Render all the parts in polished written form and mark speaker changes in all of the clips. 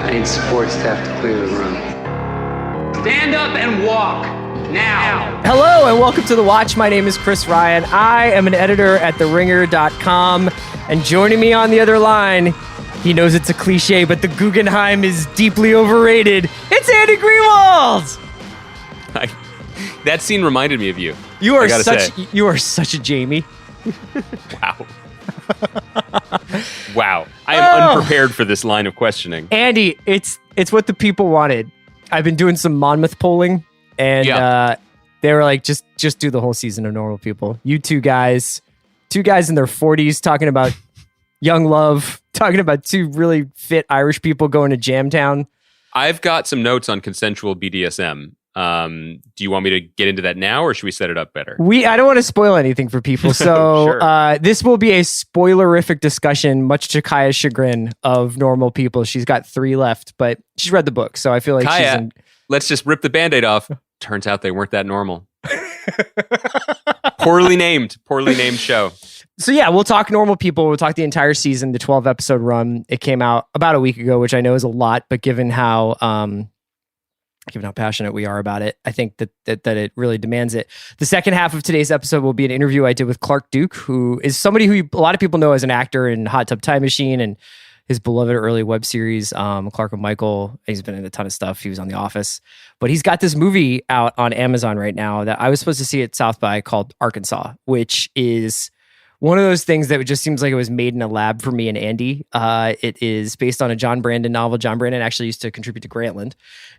Speaker 1: I need sports to have to clear the room. Stand up and walk. Now.
Speaker 2: Hello and welcome to The Watch. My name is Chris Ryan. I am an editor at TheRinger.com. And joining me on the other line, he knows it's a cliche, but the Guggenheim is deeply overrated. It's Andy Greenwald!
Speaker 3: That scene reminded me of you.
Speaker 2: You are such a Jamie.
Speaker 3: Wow. Wow. I am unprepared for this line of questioning.
Speaker 2: Andy, it's what the people wanted. I've been doing some Monmouth polling, and they were like, just do the whole season of Normal People. You two guys in their 40s talking about young love, talking about two really fit Irish people going to Jamtown.
Speaker 3: I've got some notes on consensual BDSM. Do you want me to get into that now, or should we set it up better?
Speaker 2: I don't want to spoil anything for people, so
Speaker 3: Sure.
Speaker 2: This will be a spoilerific discussion, much to Kaya's chagrin, of Normal People. She's got 3 left, but she's read the book, so I feel like
Speaker 3: Kaya, let's just rip the Band-Aid off. Turns out they weren't that normal. Poorly named show.
Speaker 2: So yeah, we'll talk Normal People. We'll talk the entire season, the 12-episode run. It came out about a week ago, which I know is a lot, but given how passionate we are about it, I think that it really demands it. The second half of today's episode will be an interview I did with Clark Duke, who is somebody who a lot of people know as an actor in Hot Tub Time Machine and his beloved early web series, Clark and Michael. He's been in a ton of stuff. He was on The Office. But he's got this movie out on Amazon right now that I was supposed to see at South by called Arkansas, which is one of those things that just seems like it was made in a lab for me and Andy. It is based on a John Brandon novel. John Brandon actually used to contribute to Grantland.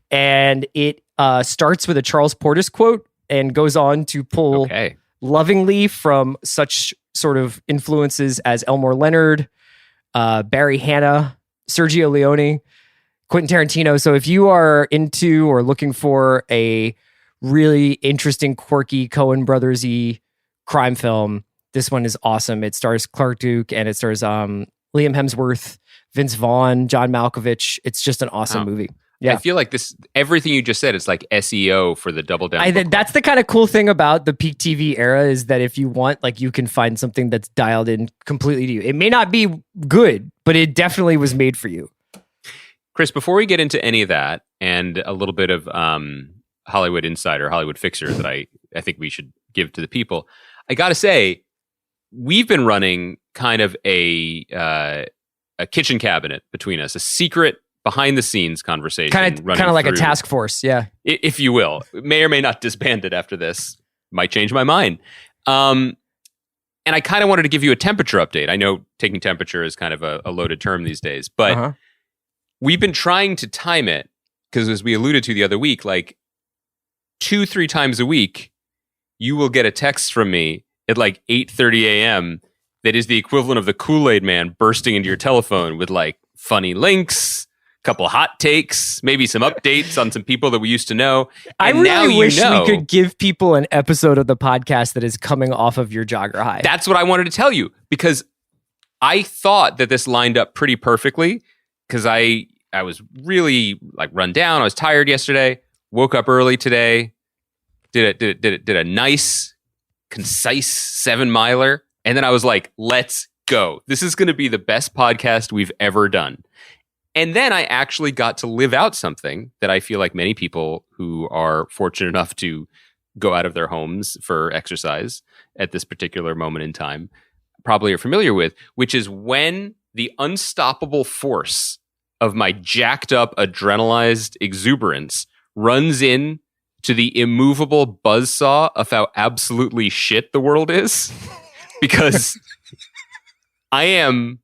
Speaker 2: And it starts with a Charles Portis quote and goes on to pull lovingly from such sort of influences as Elmore Leonard, Barry Hannah, Sergio Leone, Quentin Tarantino. So if you are into or looking for a really interesting, quirky Coen Brothers-y crime film, this one is awesome. It stars Clark Duke and it stars Liam Hemsworth, Vince Vaughn, John Malkovich. It's just an awesome movie. Yeah.
Speaker 3: I feel like everything you just said is like SEO for the Double Down.
Speaker 2: That's the kind of cool thing about the peak TV era, is that if you want, like, you can find something that's dialed in completely to you. It may not be good, but it definitely was made for you.
Speaker 3: Chris, before we get into any of that and a little bit of Hollywood Insider, Hollywood Fixer that I think we should give to the people, I got to say, we've been running kind of a kitchen cabinet between us, a secret behind-the-scenes conversation. Kind
Speaker 2: of like a task force, yeah.
Speaker 3: If you will. May or may not disband it after this. Might change my mind. And I kind of wanted to give you a temperature update. I know taking temperature is kind of a loaded term these days, but we've been trying to time it, because as we alluded to the other week, like 2-3 times a week, you will get a text from me at like 8:30 a.m. that is the equivalent of the Kool-Aid Man bursting into your telephone with like funny links, couple hot takes, maybe some updates on some people that we used to know. And
Speaker 2: I really wish we could give people an episode of the podcast that is coming off of your jogger high.
Speaker 3: That's what I wanted to tell you, because I thought that this lined up pretty perfectly, because I was really like run down. I was tired yesterday, woke up early today, did a nice, concise 7-miler, and then I was like, let's go. This is going to be the best podcast we've ever done. And then I actually got to live out something that I feel like many people who are fortunate enough to go out of their homes for exercise at this particular moment in time probably are familiar with, which is when the unstoppable force of my jacked up, adrenalized exuberance runs in to the immovable buzzsaw of how absolutely shit the world is. Because I am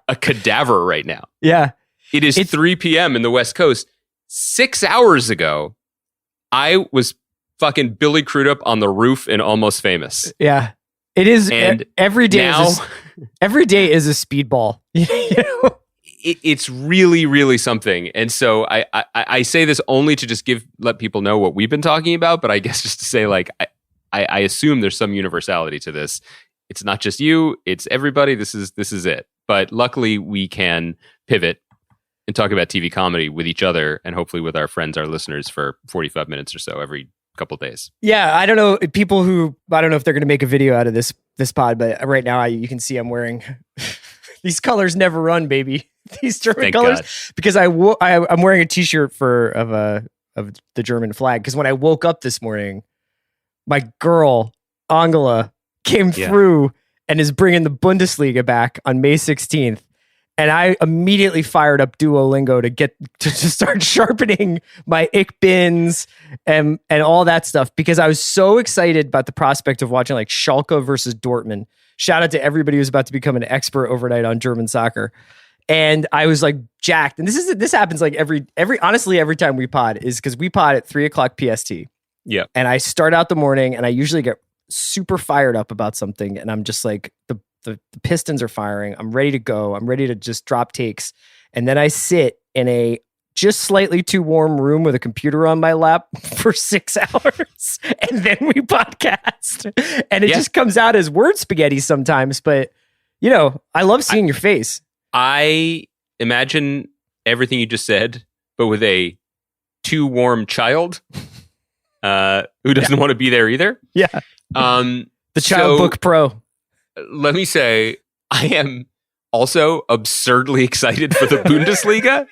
Speaker 3: a cadaver right now.
Speaker 2: Yeah.
Speaker 3: It's 3 p.m. in the West Coast. 6 hours ago, I was fucking Billy Crudup on the roof in Almost Famous.
Speaker 2: Yeah. It is.
Speaker 3: And
Speaker 2: every day
Speaker 3: now,
Speaker 2: every day is a speedball. You know?
Speaker 3: It's really, really something. And so I say this only to let people know what we've been talking about, but I guess just to say, like, I assume there's some universality to this. It's not just you, it's everybody. This is it. But luckily we can pivot and talk about TV comedy with each other and hopefully with our friends, our listeners, for 45 minutes or so every couple of days.
Speaker 2: Yeah, I don't know if they're going to make a video out of this pod, but right now you can see I'm wearing These colors never run, baby. These German
Speaker 3: Thank
Speaker 2: colors.
Speaker 3: God.
Speaker 2: Because I'm wearing a T-shirt of the German flag. Because when I woke up this morning, my girl Angela came through and is bringing the Bundesliga back on May 16th. And I immediately fired up Duolingo to start sharpening my ich bins and all that stuff, because I was so excited about the prospect of watching like Schalke versus Dortmund. Shout out to everybody who's about to become an expert overnight on German soccer. And I was like jacked. And this happens like every time we pod, is because we pod at 3:00 PST.
Speaker 3: Yeah.
Speaker 2: And I start out the morning and I usually get super fired up about something. And I'm just like, the pistons are firing. I'm ready to go. I'm ready to just drop takes. And then I sit in a just slightly too warm room with a computer on my lap for 6 hours. And then we podcast. And it just comes out as word spaghetti sometimes. But, you know, I love seeing your face.
Speaker 3: I imagine everything you just said, but with a too warm child who doesn't want to be there either.
Speaker 2: Yeah. The Child Book Pro.
Speaker 3: Let me say, I am also absurdly excited for the Bundesliga.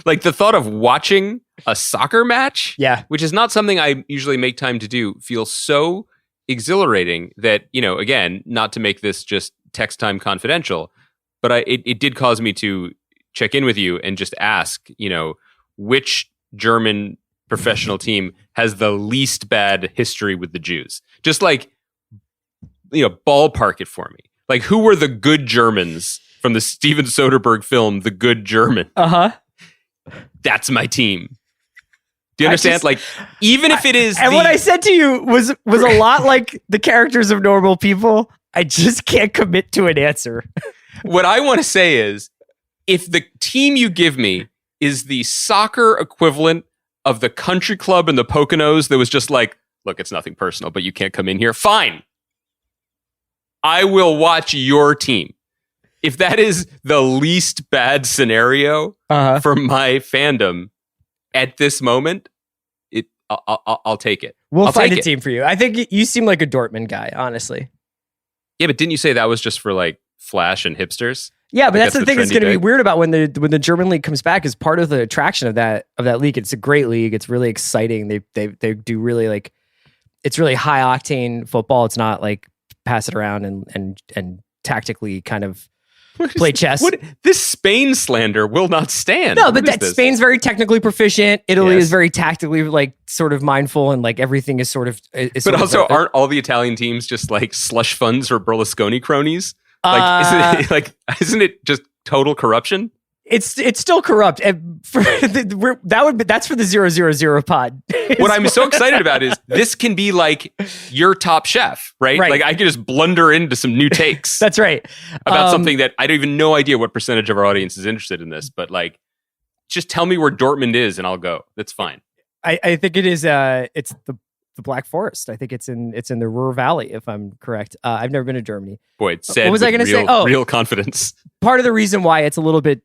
Speaker 3: Like the thought of watching a soccer match, which is not something I usually make time to do, feels so exhilarating that, you know, again, not to make this just text time confidential, but it did cause me to check in with you and just ask, you know, which German professional team has the least bad history with the Jews? Just like, you know, ballpark it for me. Like, who were the good Germans from the Steven Soderbergh film, The Good German? That's my team. Do you understand? Like, even if it is...
Speaker 2: And what I said to you was a lot like the characters of Normal People. I just can't commit to an answer.
Speaker 3: What I want to say is, if the team you give me is the soccer equivalent of the country club in the Poconos that was just like, look, it's nothing personal, but you can't come in here. Fine. I will watch your team. If that is the least bad scenario for my fandom at this moment, I'll take it.
Speaker 2: We'll find a team for you. I think you seem like a Dortmund guy, honestly.
Speaker 3: Yeah, but didn't you say that was just for like flash and hipsters?
Speaker 2: Yeah, but that's the thing that's going to be weird about when the German league comes back, is part of the attraction of that league. It's a great league. It's really exciting. They do really like, it's really high octane football. It's not like pass it around and tactically kind of play chess.
Speaker 3: This Spain slander will not stand.
Speaker 2: No, but Spain's very technically proficient. Italy is very tactically like sort of mindful, and like everything is sort of.
Speaker 3: But also, aren't all the Italian teams just like slush funds for Berlusconi cronies? Like, isn't it just total corruption?
Speaker 2: It's still corrupt. And that's for the 000 pod.
Speaker 3: What I'm so excited about is this can be like your Top Chef, right? Like I can just blunder into some new takes.
Speaker 2: That's right.
Speaker 3: About something that I don't even no idea what percentage of our audience is interested in this, but like, just tell me where Dortmund is and I'll go. That's fine.
Speaker 2: I think it is. It's the Black Forest. I think it's in the Ruhr Valley, if I'm correct. I've never been to Germany.
Speaker 3: Boy, it said
Speaker 2: what was I going to say? Oh,
Speaker 3: real confidence.
Speaker 2: Part of the reason why it's a little bit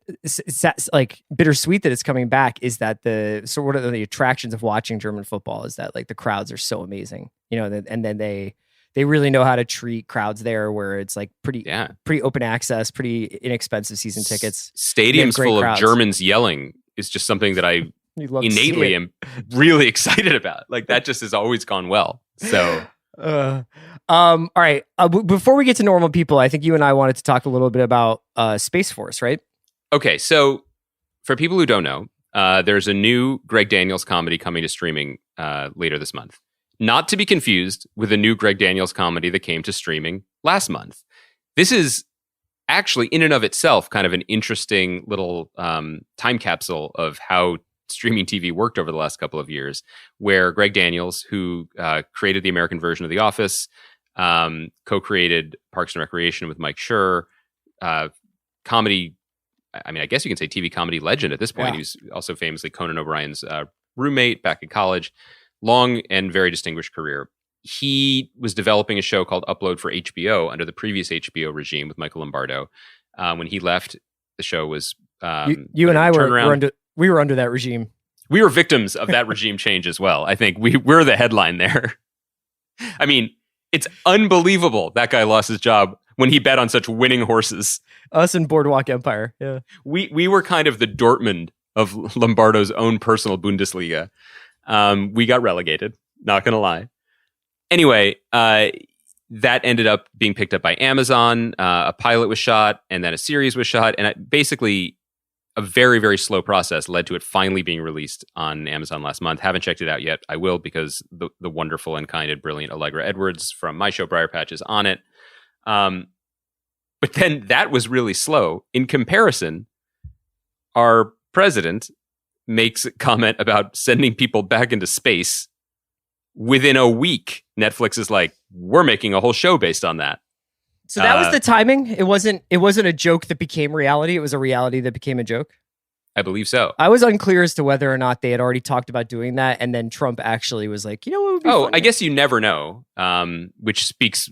Speaker 2: like bittersweet that it's coming back is that one of the attractions of watching German football is that like the crowds are so amazing, you know, and then they really know how to treat crowds there, where it's like pretty open access, pretty inexpensive season tickets.
Speaker 3: Stadiums full of Germans yelling is just something that I innately am really excited about. Like that just has always gone well. So,
Speaker 2: all right. Before we get to Normal People, I think you and I wanted to talk a little bit about Space Force, right?
Speaker 3: Okay. So for people who don't know, there's a new Greg Daniels comedy coming to streaming later this month. Not to be confused with the new Greg Daniels comedy that came to streaming last month. This is actually in and of itself kind of an interesting little time capsule of how streaming TV worked over the last couple of years, where Greg Daniels, who created the American version of The Office, co-created Parks and Recreation with Mike Schur, comedy, I mean, I guess you can say TV comedy legend at this point. He was also famously Conan O'Brien's roommate back in college. Long and very distinguished career. He was developing a show called Upload for HBO under the previous HBO regime with Michael Lombardo. When he left, the show was...
Speaker 2: you and I were under that regime.
Speaker 3: We were victims of that regime change as well. I think we're the headline there. I mean, it's unbelievable that guy lost his job when he bet on such winning horses.
Speaker 2: Us and Boardwalk Empire. Yeah.
Speaker 3: We were kind of the Dortmund of Lombardo's own personal Bundesliga. We got relegated, not going to lie. Anyway, that ended up being picked up by Amazon. A pilot was shot, and then a series was shot. And basically, a very, very slow process led to it finally being released on Amazon last month. Haven't checked it out yet. I will, because the wonderful and kind and brilliant Allegra Edwards from my show Briar Patch is on it. But then that was really slow. In comparison, our president makes a comment about sending people back into space. Within a week, Netflix is like, we're making a whole show based on that.
Speaker 2: So that was the timing. It wasn't a joke that became reality. It was a reality that became a joke.
Speaker 3: I believe so.
Speaker 2: I was unclear as to whether or not they had already talked about doing that, and then Trump actually was like, what would be funny?
Speaker 3: I guess you never know, which speaks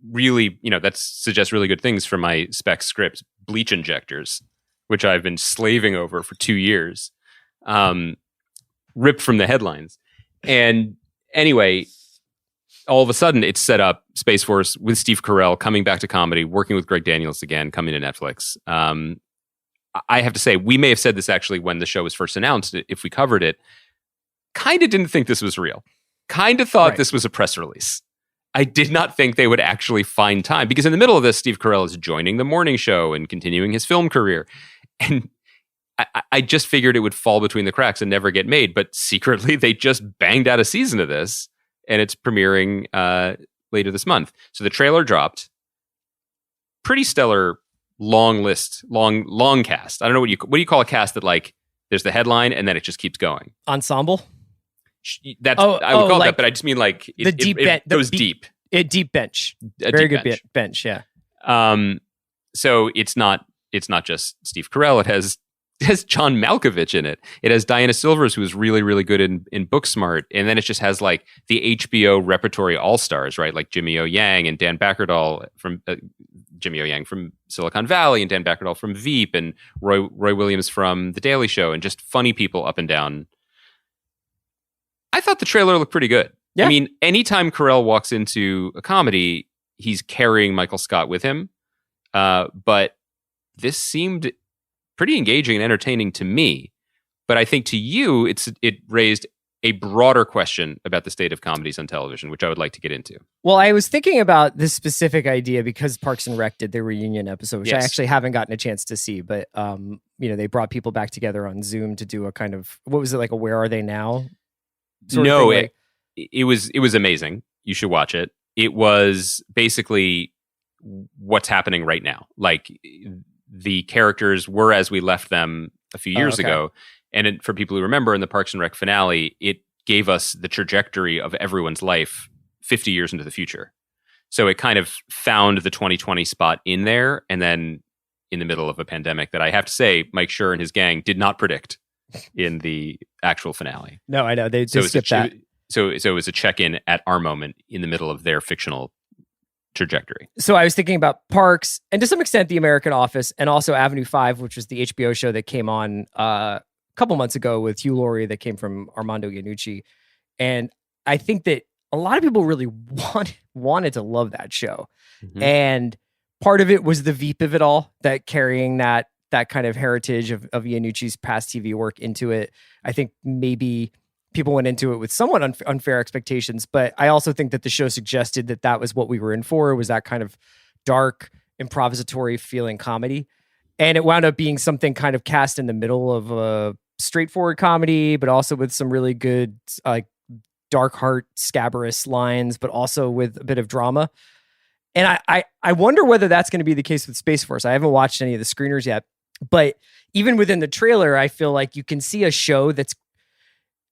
Speaker 3: really, that suggests really good things for my spec script, bleach injectors, which I've been slaving over for 2 years, ripped from the headlines. And anyway, all of a sudden it's set up Space Force with Steve Carrell coming back to comedy, working with Greg Daniels again, coming to Netflix. I have to say, we may have said this actually when the show was first announced, if we covered it, kind of didn't think this was real. Kind of thought this was a press release. I did not think they would actually find time, because in the middle of this, Steve Carell is joining the morning show and continuing his film career. And I just figured it would fall between the cracks and never get made. But secretly, they just banged out a season of this, and it's premiering later this month. So the trailer dropped. Pretty stellar, long list, long cast. I don't know what do you call a cast that, like, there's the headline and then it just keeps going.
Speaker 2: Ensemble.
Speaker 3: I would call it that, but I just mean like it goes deep.
Speaker 2: Deep bench. Very good bench. Yeah.
Speaker 3: So it's not just Steve Carell. It has John Malkovich in it. It has Diana Silvers, who is really, really good in Booksmart. And then it just has like the HBO repertory all-stars, right? Like Jimmy O Yang and Dan Backerdahl from Jimmy O Yang from Silicon Valley, and Dan Backerdahl from Veep, and Roy Williams from The Daily Show, and just funny people up and down. I thought the trailer looked pretty good. Yeah. I mean, anytime Carell walks into a comedy, he's carrying Michael Scott with him. But this seemed pretty engaging and entertaining to me. But I think to you, it raised a broader question about the state of comedies on television, which I would like to get into.
Speaker 2: Well, I was thinking about this specific idea because Parks and Rec did their reunion episode, which I actually haven't gotten a chance to see. But they brought people back together on Zoom to do a kind of, what was it, like a Where Are They Now?
Speaker 3: No, it was amazing. You should watch it. It was basically what's happening right now. Like, the characters were as we left them a few years ago. And for people who remember, in the Parks and Rec finale, it gave us the trajectory of everyone's life 50 years into the future. So it kind of found the 2020 spot in there, and then in the middle of a pandemic that I have to say, Mike Schur and his gang did not predict in the actual finale.
Speaker 2: No, I know. They just skipped that.
Speaker 3: So it was a check-in at our moment in the middle of their fictional trajectory.
Speaker 2: So I was thinking about Parks, and to some extent The American Office, and also Avenue 5, which was the HBO show that came on a couple months ago with Hugh Laurie, that came from Armando Iannucci. And I think that a lot of people really wanted to love that show. Mm-hmm. And part of it was the Veep of it all, that carrying that kind of heritage of Iannucci's past TV work into it. I think maybe people went into it with somewhat unfair expectations, but I also think that the show suggested that was what we were in for, was that kind of dark, improvisatory feeling comedy. And it wound up being something kind of cast in the middle of a straightforward comedy, but also with some really good, like, dark heart, scabrous lines, but also with a bit of drama. And I wonder whether that's going to be the case with Space Force. I haven't watched any of the screeners yet, but even within the trailer, I feel like you can see a show that's,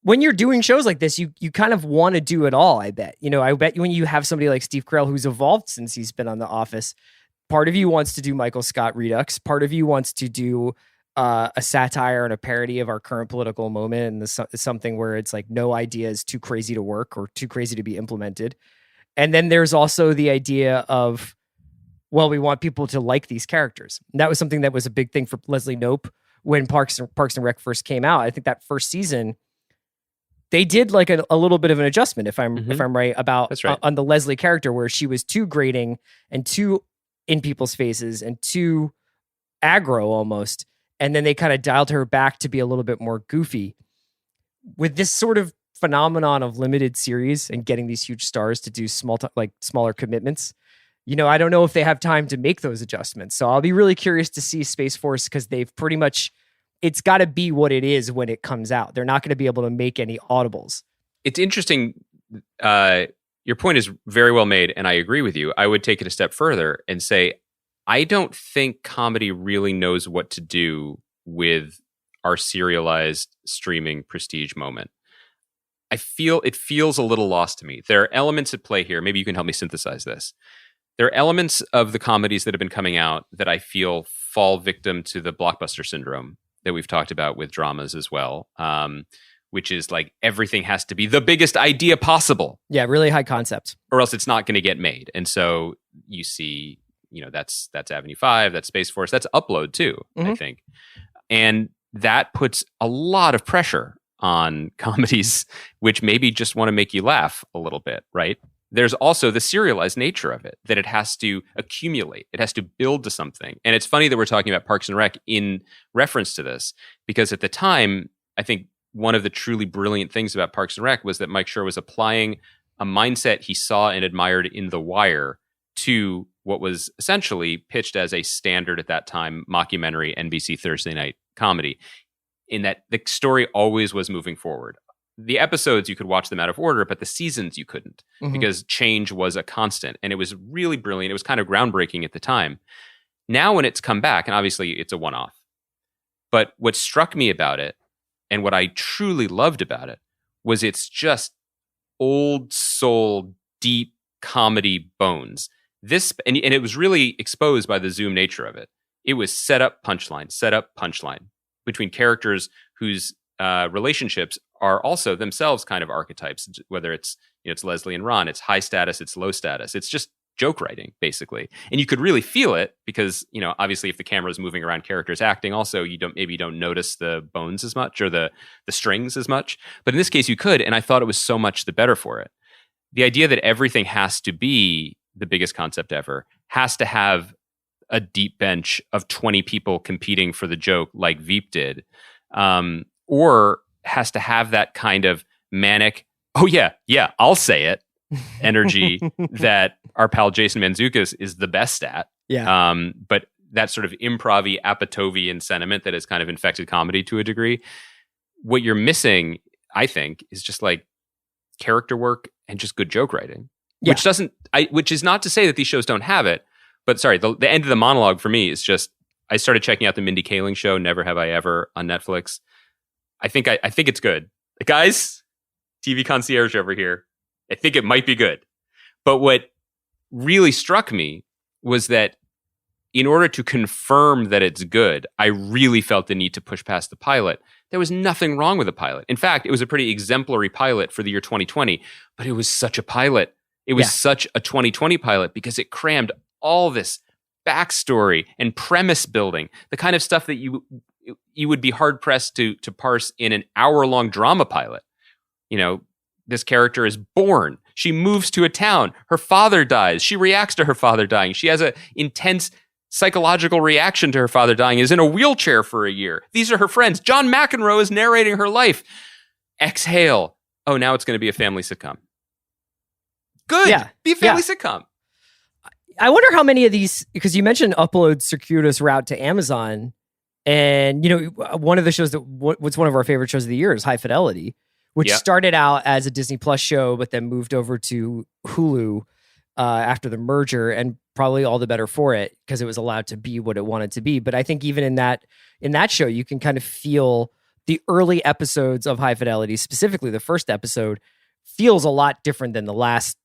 Speaker 2: when you're doing shows like this, you kind of want to do it all, I bet. I bet when you have somebody like Steve Carell, who's evolved since he's been on The Office, part of you wants to do Michael Scott Redux. Part of you wants to do a satire and a parody of our current political moment, and something where it's like no idea is too crazy to work or too crazy to be implemented. And then there's also the idea of, well, we want people to like these characters. And that was something that was a big thing for Leslie Knope when Parks and Rec first came out. I think that first season, they did like a little bit of an adjustment, if I'm right, about on the Leslie character, where she was too grating and too in people's faces and too aggro almost. And then they kind of dialed her back to be a little bit more goofy. With this sort of phenomenon of limited series and getting these huge stars to do smaller commitments, I don't know if they have time to make those adjustments. So I'll be really curious to see Space Force, because they've pretty much, it's got to be what it is when it comes out. They're not going to be able to make any audibles.
Speaker 3: It's interesting. Your point is very well made, and I agree with you. I would take it a step further and say, I don't think comedy really knows what to do with our serialized streaming prestige moment. I feel it feels a little lost to me. There are elements at play here. Maybe you can help me synthesize this. There are elements of the comedies that have been coming out that I feel fall victim to the blockbuster syndrome that we've talked about with dramas as well, which is like everything has to be the biggest idea possible.
Speaker 2: Yeah, really high concept.
Speaker 3: Or else it's not going to get made. And so you see, that's Avenue 5, that's Space Force, that's Upload too, I think. And that puts a lot of pressure on comedies, which maybe just want to make you laugh a little bit, right? There's also the serialized nature of it, that it has to accumulate. It has to build to something. And it's funny that we're talking about Parks and Rec in reference to this, because at the time, I think one of the truly brilliant things about Parks and Rec was that Mike Schur was applying a mindset he saw and admired in The Wire to what was essentially pitched as a standard at that time mockumentary NBC Thursday night comedy, in that the story always was moving forward. The episodes, you could watch them out of order, but the seasons you couldn't, because change was a constant. And it was really brilliant. It was kind of groundbreaking at the time. Now when it's come back, and obviously it's a one-off, but what struck me about it, and what I truly loved about it, was it's just old soul, deep comedy bones. And it was really exposed by the Zoom nature of it. It was set up punchline between characters whose relationships are also themselves kind of archetypes, whether it's Leslie and Ron, it's high status, it's low status. It's just joke writing, basically. And you could really feel it because, obviously if the camera is moving around characters acting, also you don't notice the bones as much or the strings as much. But in this case you could, and I thought it was so much the better for it. The idea that everything has to be the biggest concept ever, has to have a deep bench of 20 people competing for the joke like Veep did, or has to have that kind of manic, oh yeah, I'll say it, energy that our pal Jason Mantzoukas is the best at.
Speaker 2: Yeah.
Speaker 3: But that sort of improv-y, Apatovian sentiment that has kind of infected comedy to a degree. What you're missing, I think, is just like character work and just good joke writing.
Speaker 2: Yeah.
Speaker 3: Which is not to say that these shows don't have it, but sorry, the end of the monologue for me is just, I started checking out the Mindy Kaling show, Never Have I Ever, on Netflix. I think it's good. Guys, TV concierge over here, I think it might be good. But what really struck me was that in order to confirm that it's good, I really felt the need to push past the pilot. There was nothing wrong with the pilot. In fact, it was a pretty exemplary pilot for the year 2020, but it was such a pilot. It was such a 2020 pilot because it crammed all this backstory and premise building, the kind of stuff that you would be hard pressed to parse in an hour-long drama pilot. This character is born. She moves to a town. Her father dies. She reacts to her father dying. She has an intense psychological reaction to her father dying, is in a wheelchair for a year. These are her friends. John McEnroe is narrating her life. Exhale. Oh, now it's going to be a family sitcom. Good.
Speaker 2: Yeah.
Speaker 3: Be a family sitcom.
Speaker 2: I wonder how many of these, because you mentioned Upload's circuitous route to Amazon, and one of the shows that what's one of our favorite shows of the year is High Fidelity, which started out as a Disney Plus show, but then moved over to Hulu after the merger, and probably all the better for it because it was allowed to be what it wanted to be. But I think even in that show, you can kind of feel the early episodes of High Fidelity, specifically the first episode, feels a lot different than the last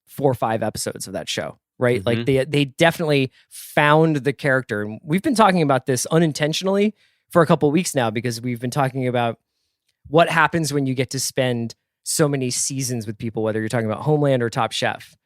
Speaker 2: 4 or 5 episodes of that show. Right. Like they definitely found the character. And we've been talking about this unintentionally for a couple of weeks now, because we've been talking about what happens when you get to spend so many seasons with people, whether you're talking about Homeland or Top Chef.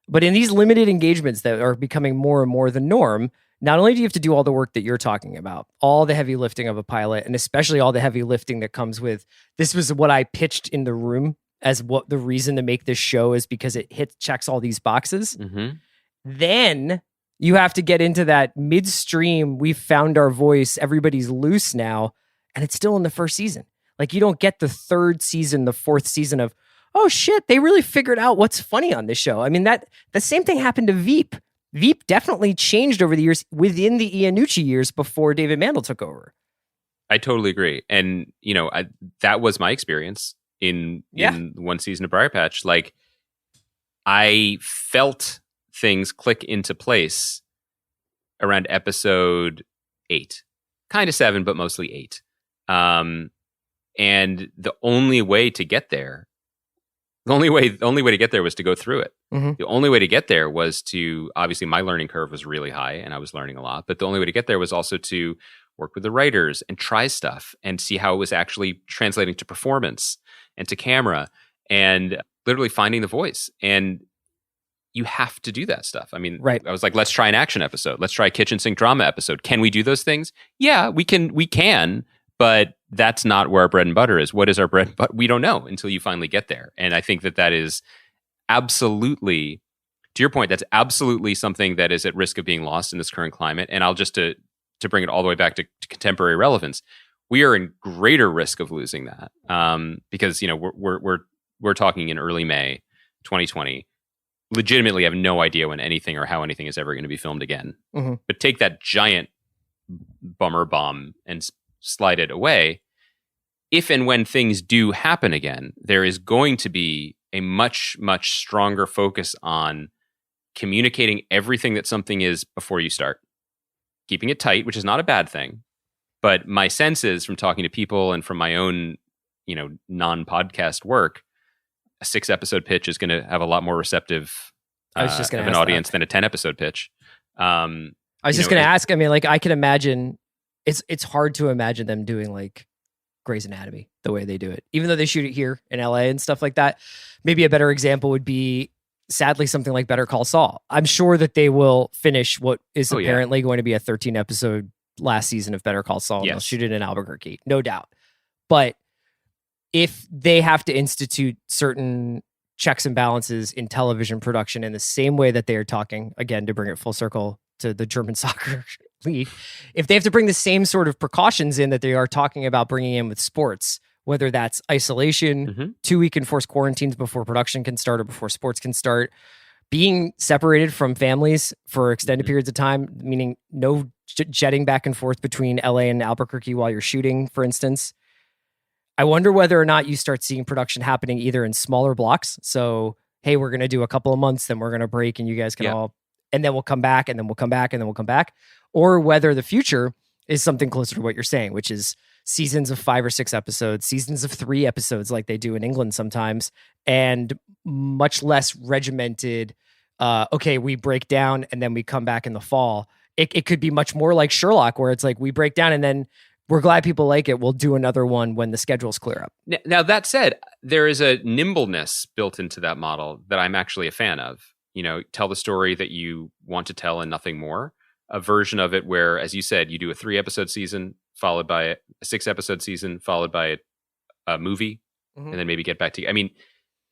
Speaker 2: But in these limited engagements that are becoming more and more the norm, not only do you have to do all the work that you're talking about, all the heavy lifting of a pilot, and especially all the heavy lifting that comes with, this was what I pitched in the room as what the reason to make this show is because it checks all these boxes.
Speaker 3: Mm-hmm.
Speaker 2: Then You have to get into that midstream, we've found our voice, everybody's loose now, and it's still in the first season. Like, you don't get the third season, the fourth season of, oh shit, they really figured out what's funny on this show. I mean, the same thing happened to Veep. Veep definitely changed over the years within the Iannucci years before David Mandel took over.
Speaker 3: I totally agree. And, that was my experience in one season of Briar Patch. Like, I felt things click into place around episode 8, kind of 7, but mostly 8. And the only way to get there, the only way to get there was to go through it.
Speaker 2: Mm-hmm.
Speaker 3: The only way to get there was to, obviously my learning curve was really high and I was learning a lot, but the only way to get there was also to work with the writers and try stuff and see how it was actually translating to performance and to camera and literally finding the voice. And you have to do that stuff. I mean,
Speaker 2: right.
Speaker 3: I was like, let's try an action episode. Let's try a kitchen sink drama episode. Can we do those things? Yeah, we can, but that's not where our bread and butter is. What is our bread and butter? We don't know until you finally get there. And I think that is absolutely, to your point, that's absolutely something that is at risk of being lost in this current climate. And I'll just to bring it all the way back to contemporary relevance, we are in greater risk of losing that because we're talking in early May 2020. Legitimately have no idea when anything or how anything is ever going to be filmed again.
Speaker 2: Mm-hmm.
Speaker 3: But take that giant bummer bomb and slide it away. If and when things do happen again, there is going to be a much, much stronger focus on communicating everything that something is before you start. Keeping it tight, which is not a bad thing. But my sense is from talking to people and from my own, non-podcast work, a 6-episode pitch is going to have a lot more receptive
Speaker 2: I was just gonna
Speaker 3: of an
Speaker 2: ask
Speaker 3: audience
Speaker 2: that.
Speaker 3: than a 10-episode pitch.
Speaker 2: I was just going to ask, I mean, like, I can imagine, it's hard to imagine them doing like Grey's Anatomy the way they do it, even though they shoot it here in LA and stuff like that. Maybe a better example would be, sadly, something like Better Call Saul. I'm sure that they will finish what is apparently going to be a 13-episode last season of Better Call Saul. And they'll shoot it in Albuquerque, no doubt. But if they have to institute certain checks and balances in television production in the same way that they are talking, again, to bring it full circle to the German soccer league, if they have to bring the same sort of precautions in that they are talking about bringing in with sports, whether that's isolation, 2-week enforced quarantines before production can start or before sports can start, being separated from families for extended periods of time, meaning no jetting back and forth between LA and Albuquerque while you're shooting, for instance. I wonder whether or not you start seeing production happening either in smaller blocks. So, hey, we're going to do a couple of months, then we're going to break and you guys can all, and then we'll come back and then we'll come back and then we'll come back. Or whether the future is something closer to what you're saying, which is seasons of 5 or 6 episodes, seasons of 3 episodes like they do in England sometimes, and much less regimented. Okay, we break down and then we come back in the fall. It could be much more like Sherlock, where it's like we break down and then we're glad people like it. We'll do another one when the schedules clear up.
Speaker 3: Now, that said, there is a nimbleness built into that model that I'm actually a fan of. Tell the story that you want to tell and nothing more. A version of it where, as you said, you do a 3-episode season followed by a 6-episode season followed by a movie, and then maybe get back to. I mean,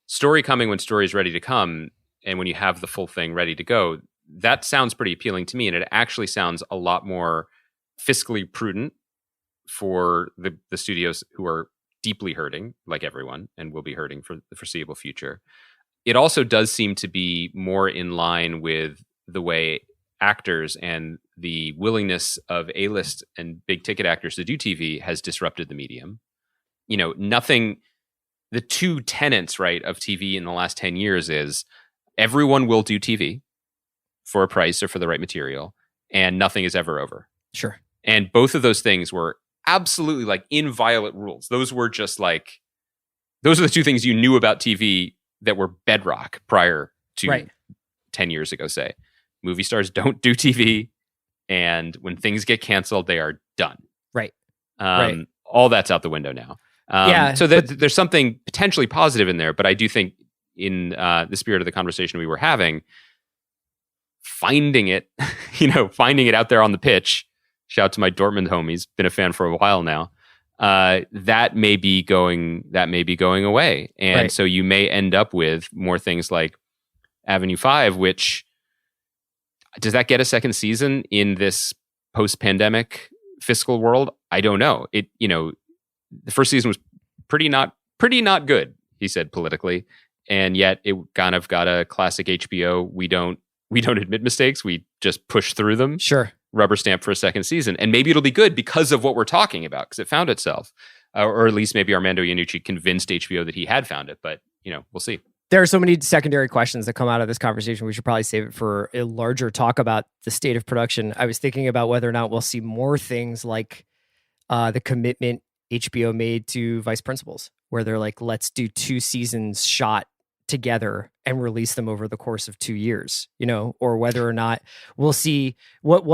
Speaker 3: story coming when story is ready to come, and when you have the full thing ready to go. That sounds pretty appealing to me, and it actually sounds a lot more fiscally prudent for the studios who are deeply hurting, like everyone, and will be hurting for the foreseeable future. It also does seem to be more in line with the way actors and the willingness of A-list and big ticket actors to do TV has disrupted the medium. Nothing, the two tenets, right, of TV in the last 10 years is everyone will do TV for a price or for the right material, and nothing is ever over.
Speaker 2: Sure.
Speaker 3: And both of those things were absolutely like inviolate rules. Those were just like, those are the two things you knew about TV that were bedrock prior to 10 years ago, say. Movie stars don't do TV, and when things get canceled, they are done.
Speaker 2: Right.
Speaker 3: All that's out the window now. So there's something potentially positive in there, but I do think in the spirit of the conversation we were having, finding it out there on the pitch, shout out to my Dortmund homies, been a fan for a while now, that may be going away. And so you may end up with more things like Avenue 5, which Does that get a second season in this post-pandemic fiscal world? I don't know. The first season was pretty not good, he said politically, and yet it kind of got a classic HBO. We don't admit mistakes. We just push through them.
Speaker 2: Sure.
Speaker 3: Rubber stamp for a second season, and maybe it'll be good because of what we're talking about, because it found itself, or at least maybe Armando Iannucci convinced HBO that he had found it. But we'll see. There
Speaker 2: are so many secondary questions that come out of this conversation. We should probably save it for a larger talk about the state of production. I was thinking about whether or not we'll see more things like the commitment HBO made to Vice Principals, where they're like, let's do 2 seasons shot together and release them over the course of 2 years, or whether or not we'll see what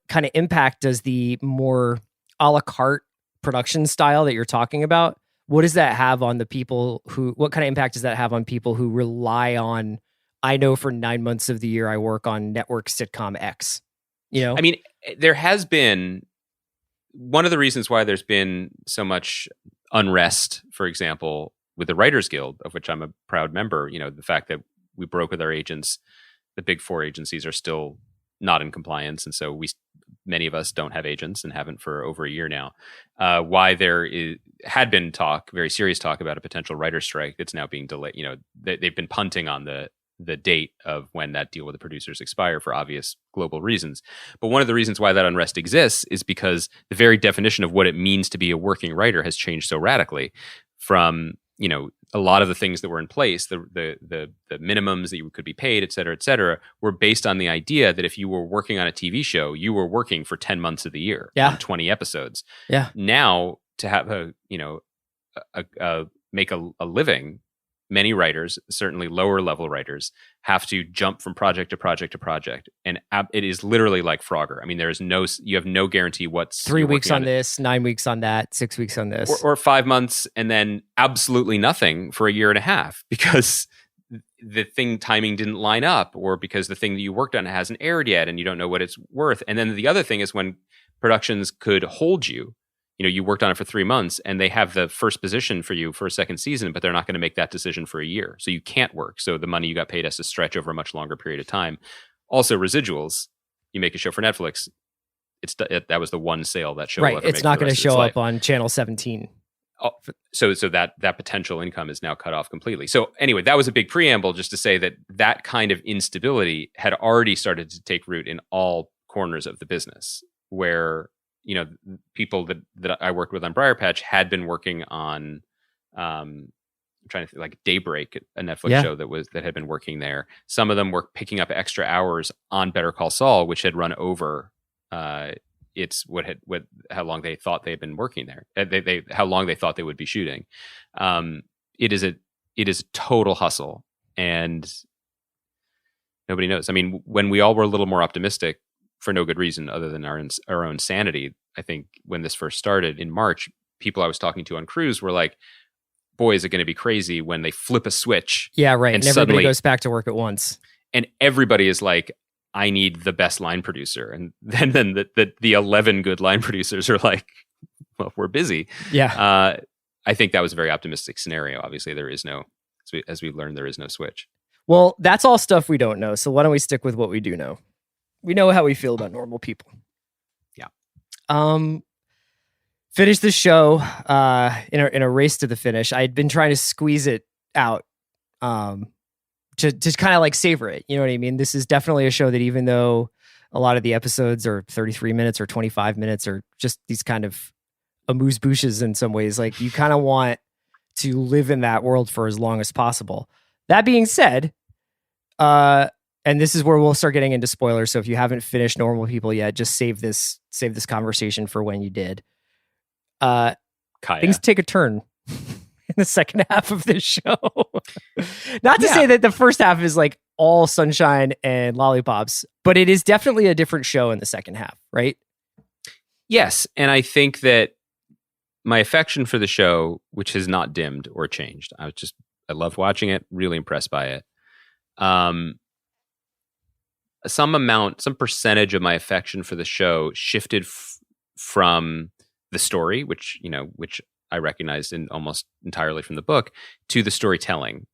Speaker 2: kind of impact does the more a la carte production style that you're talking about, what does that have on the people what kind of impact does that have on people who rely on, I know for 9 months of the year I work on network sitcom X,
Speaker 3: I mean, there has been one of the reasons why there's been so much unrest, for example, with the Writers Guild, of which I'm a proud member. The fact that we broke with our agents, the big 4 agencies are still not in compliance, and so many of us don't have agents and haven't for over a year now. Why there had been very serious talk about a potential writer's strike that's now being delayed. They've been punting on the date of when that deal with the producers expire for obvious global reasons. But one of the reasons why that unrest exists is because the very definition of what it means to be a working writer has changed so radically from a lot of the things that were in place, the minimums that you could be paid, et cetera, were based on the idea that if you were working on a TV show, you were working for 10 months of the year on 20 episodes.
Speaker 2: Yeah.
Speaker 3: Now, to have make a living, many writers, certainly lower level writers, have to jump from project to project to project. And it is literally like Frogger. I mean, you have no guarantee what's
Speaker 2: 3 weeks on this, 9 weeks on that, 6 weeks on this.
Speaker 3: Or 5 months and then absolutely nothing for a year and a half because the timing didn't line up, or because the thing that you worked on hasn't aired yet and you don't know what it's worth. And then the other thing is when productions could hold you. You worked on it for 3 months and they have the first position for you for a second season, but they're not going to make that decision for a year. So you can't work. So the money you got paid has to stretch over a much longer period of time. Also, residuals. You make a show for Netflix. That was the one sale that show.
Speaker 2: Right. It's not going to show up on channel 17.
Speaker 3: So that potential income is now cut off completely. So anyway, that was a big preamble just to say that kind of instability had already started to take root in all corners of the business, where people that I worked with on Briarpatch had been working on, I'm trying to think, like Daybreak, a Netflix show that had been working there. Some of them were picking up extra hours on Better Call Saul, which had run over how long they thought they had been working there. How long they thought they would be shooting. It is a total hustle, and nobody knows. I mean, when we all were a little more optimistic, for no good reason other than our own sanity, I think when this first started in March, people I was talking to on crews were like, boy, is it going to be crazy when they flip a switch.
Speaker 2: Yeah, right. And everybody goes back to work at once.
Speaker 3: And everybody is like, I need the best line producer. And then the 11 good line producers are like, well, we're busy.
Speaker 2: Yeah.
Speaker 3: I think that was a very optimistic scenario. Obviously, as we learned, there is no switch.
Speaker 2: Well, that's all stuff we don't know. So why don't we stick with what we do know? We know how we feel about normal people.
Speaker 3: Yeah.
Speaker 2: Finished the show in a race to the finish. I had been trying to squeeze it out to kind of like savor it. You know what I mean? This is definitely a show that, even though a lot of the episodes are 33 minutes or 25 minutes or just these kind of amuse-bouches in some ways, like you kind of want to live in that world for as long as possible. That being said, and this is where we'll start getting into spoilers. So if you haven't finished Normal People yet, just save this conversation for when you did. Things take a turn in the second half of this show. Not to say that the first half is like all sunshine and lollipops, but it is definitely a different show in the second half, right?
Speaker 3: Yes. And I think that my affection for the show, which has not dimmed or changed, I love watching it, really impressed by it. Some percentage of my affection for the show shifted from the story, which I recognized in almost entirely from the book, to the storytelling,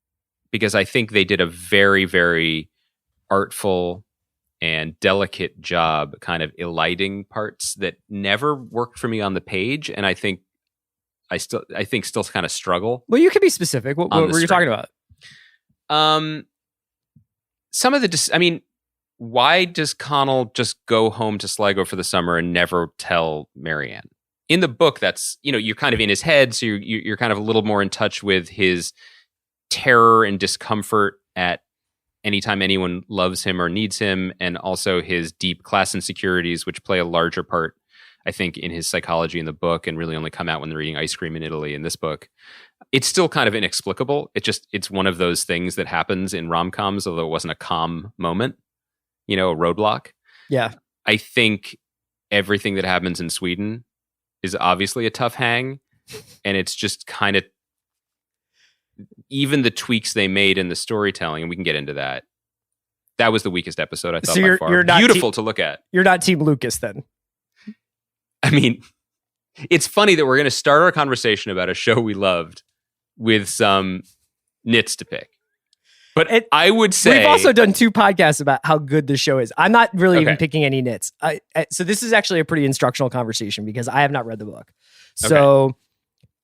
Speaker 3: because I think they did a very, very artful and delicate job kind of eliding parts that never worked for me on the page, and I think still kind of struggle.
Speaker 2: Well, you can be specific. What were you talking about?
Speaker 3: Some of the why does Connell just go home to Sligo for the summer and never tell Marianne? In the book, that's, you're kind of in his head, so you're kind of a little more in touch with his terror and discomfort at anytime anyone loves him or needs him, and also his deep class insecurities, which play a larger part, I think, in his psychology in the book, and really only come out when they're eating ice cream in Italy in this book. It's still kind of inexplicable. It's one of those things that happens in rom-coms, although it wasn't a calm moment, a roadblock.
Speaker 2: Yeah.
Speaker 3: I think everything that happens in Sweden is obviously a tough hang, and it's just kind of, even the tweaks they made in the storytelling, and we can get into that. That was the weakest episode, I thought, by far. You're not beautiful to look at.
Speaker 2: You're not Team Lucas, then?
Speaker 3: I mean, it's funny that we're going to start our conversation about a show we loved with some nits to pick. But I would say...
Speaker 2: We've also done 2 podcasts about how good the show is. I'm not really even picking any nits. So this is actually a pretty instructional conversation because I have not read the book. So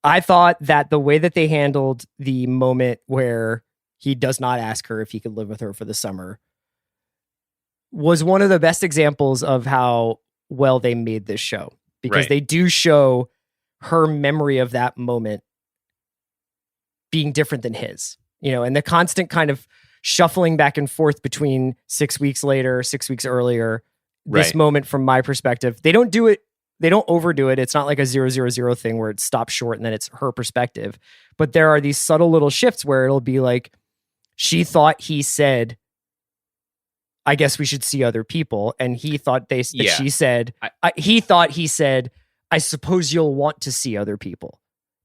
Speaker 2: I thought that the way that they handled the moment where he does not ask her if he could live with her for the summer was one of the best examples of how well they made this show. Because they do show her memory of that moment being different than his. And the constant kind of shuffling back and forth between 6 weeks later, 6 weeks earlier, this moment from my perspective. They don't do it. They don't overdo it. It's not like a 000 thing where it stops short and then it's her perspective. But there are these subtle little shifts where it'll be like, she thought he said, I guess we should see other people. And he thought she said, he thought he said, I suppose you'll want to see other people.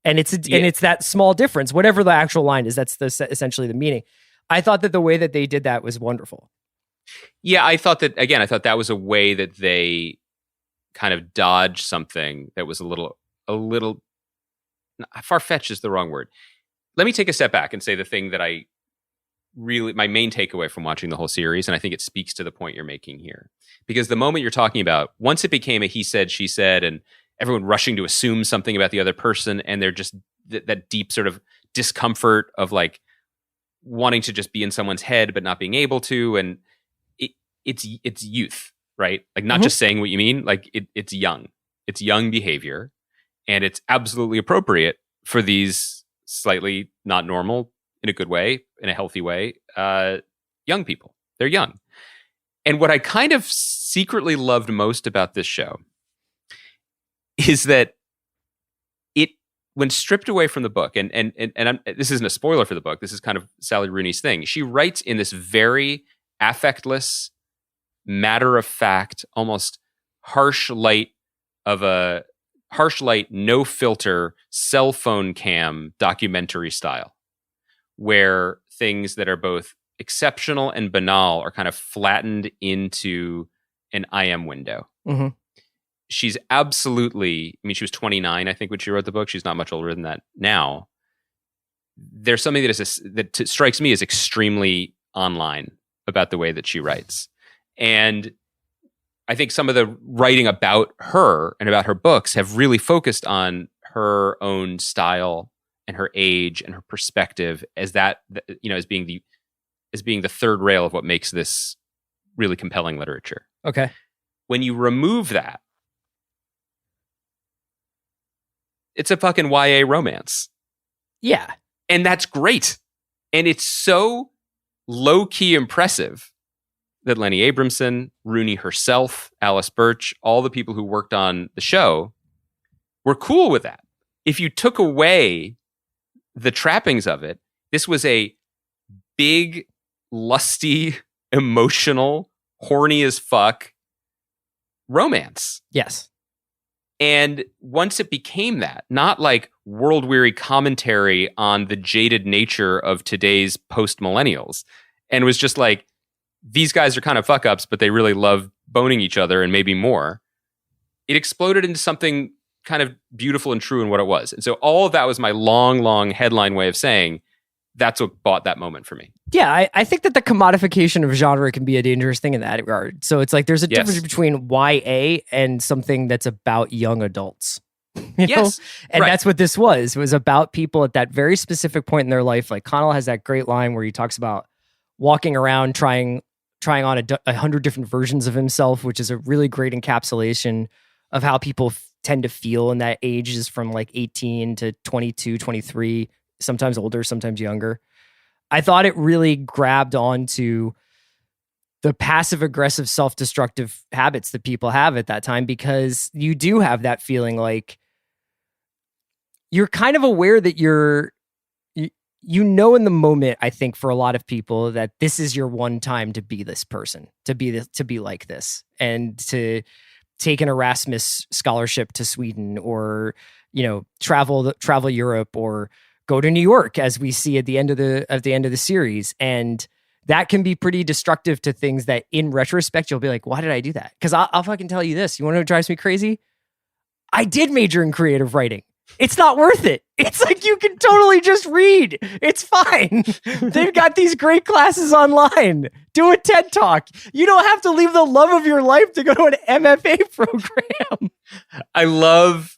Speaker 2: And it's that small difference, whatever the actual line is, that's essentially the meaning. I thought that the way that they did that was wonderful.
Speaker 3: Yeah, I thought that was a way that they kind of dodged something that was a little far-fetched is the wrong word. Let me take a step back and say the thing that my main takeaway from watching the whole series, and I think it speaks to the point you're making here. Because the moment you're talking about, once it became a he said, she said, and everyone rushing to assume something about the other person, and they're just that deep sort of discomfort of like wanting to just be in someone's head but not being able to, and it's youth, right? Like not just saying what you mean, like it's young behavior, and it's absolutely appropriate for these slightly not normal, in a good way, in a healthy way, young people. They're young. And what I kind of secretly loved most about this show is that when stripped away from the book, and this isn't a spoiler for the book, this is kind of Sally Rooney's thing. She writes in this very affectless, matter-of-fact, almost harsh light, no filter, cell phone cam documentary style, where things that are both exceptional and banal are kind of flattened into an IM window. Mm-hmm. She's absolutely, she was 29, I think, when she wrote the book. She's not much older than that now. There's something that strikes me as extremely online about the way that she writes. And I think some of the writing about her and about her books have really focused on her own style and her age and her perspective as being the third rail of what makes this really compelling literature.
Speaker 2: Okay.
Speaker 3: When you remove that, it's a fucking YA romance.
Speaker 2: Yeah.
Speaker 3: And that's great. And it's so low-key impressive that Lenny Abramson, Rooney herself, Alice Birch, all the people who worked on the show were cool with that. If you took away the trappings of it, this was a big, lusty, emotional, horny as fuck romance.
Speaker 2: Yes.
Speaker 3: And once it became that, not like world-weary commentary on the jaded nature of today's post-millennials, and it was just like, these guys are kind of fuck-ups, but they really love boning each other and maybe more, it exploded into something kind of beautiful and true in what it was. And so all of that was my long, long headline way of saying, that's what bought that moment for me.
Speaker 2: Yeah, I think that the commodification of genre can be a dangerous thing in that regard. So it's like there's a difference between YA and something that's about young adults. You know? And that's what this was. It was about people at that very specific point in their life. Like Connell has that great line where he talks about walking around trying on 100 different versions of himself, which is a really great encapsulation of how people tend to feel in that age, is from like 18 to 22, 23, sometimes older, sometimes younger. I thought it really grabbed onto the passive aggressive self-destructive habits that people have at that time, because you do have that feeling like you're kind of aware that you know in the moment, I think for a lot of people, that this is your one time to be this person, to be like this, and to take an Erasmus scholarship to Sweden, or, you know, travel Europe, or go to New York, as we see at the end of the series. And that can be pretty destructive to things that in retrospect, you'll be like, why did I do that? Because I'll fucking tell you this. You want to know what drives me crazy? I did major in creative writing. It's not worth it. It's like, you can totally just read. It's fine. They've got these great classes online. Do a TED Talk. You don't have to leave the love of your life to go to an MFA program.
Speaker 3: I love,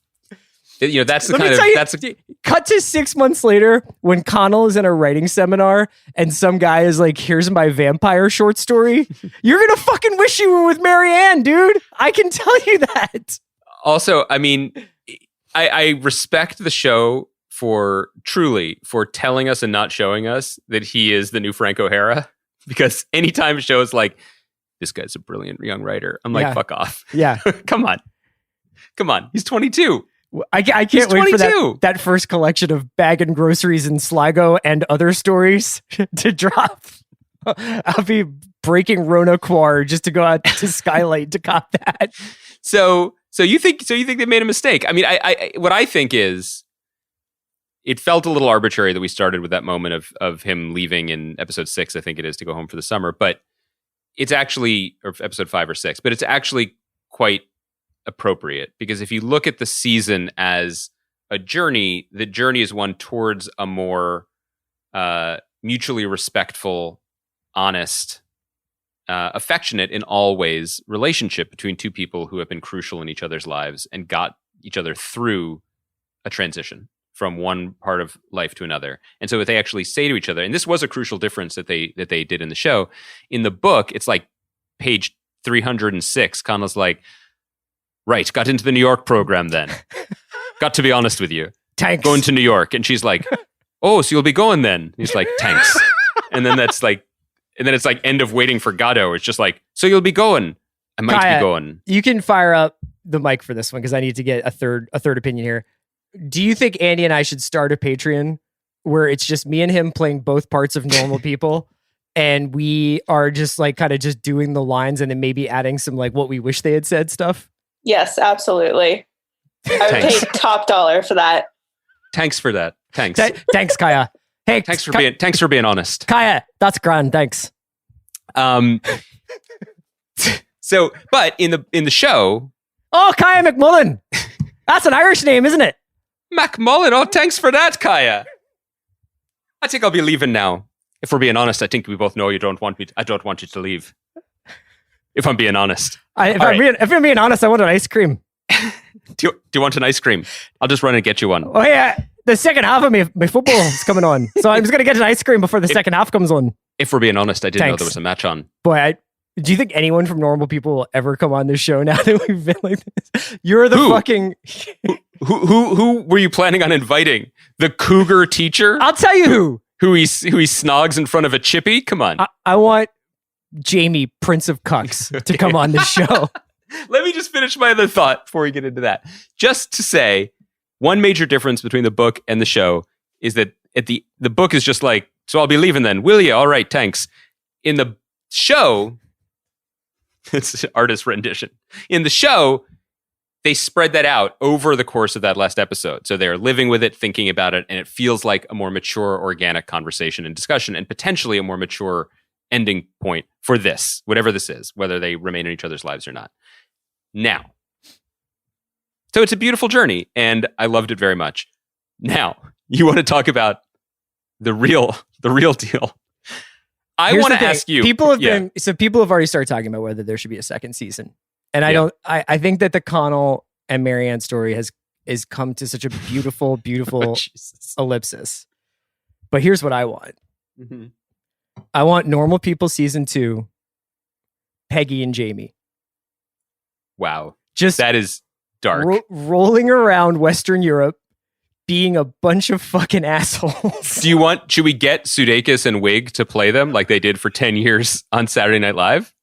Speaker 3: you know, that's the kind of, that's a,
Speaker 2: cut to 6 months later when Connell is in a writing seminar and some guy is like, here's my vampire short story. You're going to fucking wish you were with Marianne, dude. I can tell you that.
Speaker 3: Also, I mean, I respect the show for telling us and not showing us that he is the new Frank O'Hara, because anytime a show is like, this guy's a brilliant young writer, I'm like, fuck off. Yeah. Come on. He's 22.
Speaker 2: I can't wait for that first collection of bagging groceries in Sligo and other stories to drop. I'll be breaking Rona Quar just to go out to Skylight to cop that.
Speaker 3: So you think they made a mistake? I mean, I what I think is, it felt a little arbitrary that we started with that moment of him leaving in episode 6, I think it is, to go home for the summer. But it's actually, or episode 5 or 6, but it's actually quite appropriate, because if you look at the season as a journey, the journey is one towards a more mutually respectful, honest, affectionate in all ways relationship between two people who have been crucial in each other's lives and got each other through a transition from one part of life to another. And so what they actually say to each other, and this was a crucial difference that they did in the show. In the book, it's like page 306. Connell's like, right, got into the New York program then. Got to be honest with you.
Speaker 2: Thanks.
Speaker 3: Going to New York. And she's like, oh, so you'll be going then? He's like, thanks. And then it's like end of Waiting for Godot. It's just like, so you'll be going. I might be going.
Speaker 2: You can fire up the mic for this one, because I need to get a third opinion here. Do you think Andy and I should start a Patreon where it's just me and him playing both parts of normal people, and we are just like kind of just doing the lines and then maybe adding some like what we wish they had said stuff?
Speaker 4: Yes, absolutely. I would pay top dollar for that.
Speaker 3: Thanks for that. Thanks.
Speaker 2: Thanks, Kaya. Hey,
Speaker 3: thanks for being honest,
Speaker 2: Kaya. That's grand. Thanks.
Speaker 3: So, but in the show,
Speaker 2: oh, Kaya McMullen. That's an Irish name, isn't it?
Speaker 3: McMullen. Oh, thanks for that, Kaya. I think I'll be leaving now. If we're being honest, I think we both know I don't want you to leave. If I'm being honest.
Speaker 2: If I'm being honest, I want an ice cream.
Speaker 3: Do you want an ice cream? I'll just run and get you one.
Speaker 2: Oh yeah, the second half of my football is coming on, so I'm just gonna get an ice cream before the second half comes on.
Speaker 3: If we're being honest, I didn't know there was a match on.
Speaker 2: Boy, do you think anyone from Normal People will ever come on this show now that we've been like this? You're the fucking...
Speaker 3: Who were you planning on inviting? The cougar teacher?
Speaker 2: I'll tell you who.
Speaker 3: Who he snogs in front of a chippy? Come on.
Speaker 2: I want Jamie, Prince of Cucks, to come on this show.
Speaker 3: Let me just finish my other thought before we get into that. Just to say, one major difference between the book and the show is that the book is just like, so I'll be leaving then. Will you? All right, thanks. In the show, it's an artist rendition. In the show, they spread that out over the course of that last episode. So they're living with it, thinking about it, and it feels like a more mature, organic conversation and discussion, and potentially a more mature ending point for this, whatever this is, whether they remain in each other's lives or not. Now, so it's a beautiful journey, and I loved it very much. Now, you want to talk about the real deal. I
Speaker 2: Here's
Speaker 3: want
Speaker 2: the
Speaker 3: to
Speaker 2: thing.
Speaker 3: ask you.
Speaker 2: People have already started talking about whether there should be a second season. And I think that the Connell and Marianne story has come to such a beautiful, beautiful ellipsis. But here's what I want.
Speaker 3: Mm-hmm.
Speaker 2: I want Normal People season 2, Peggy and Jamie.
Speaker 3: Wow.
Speaker 2: Just
Speaker 3: that is dark.
Speaker 2: Rolling around Western Europe, being a bunch of fucking assholes.
Speaker 3: Should we get Sudeikis and Wig to play them like they did for 10 years on Saturday Night Live?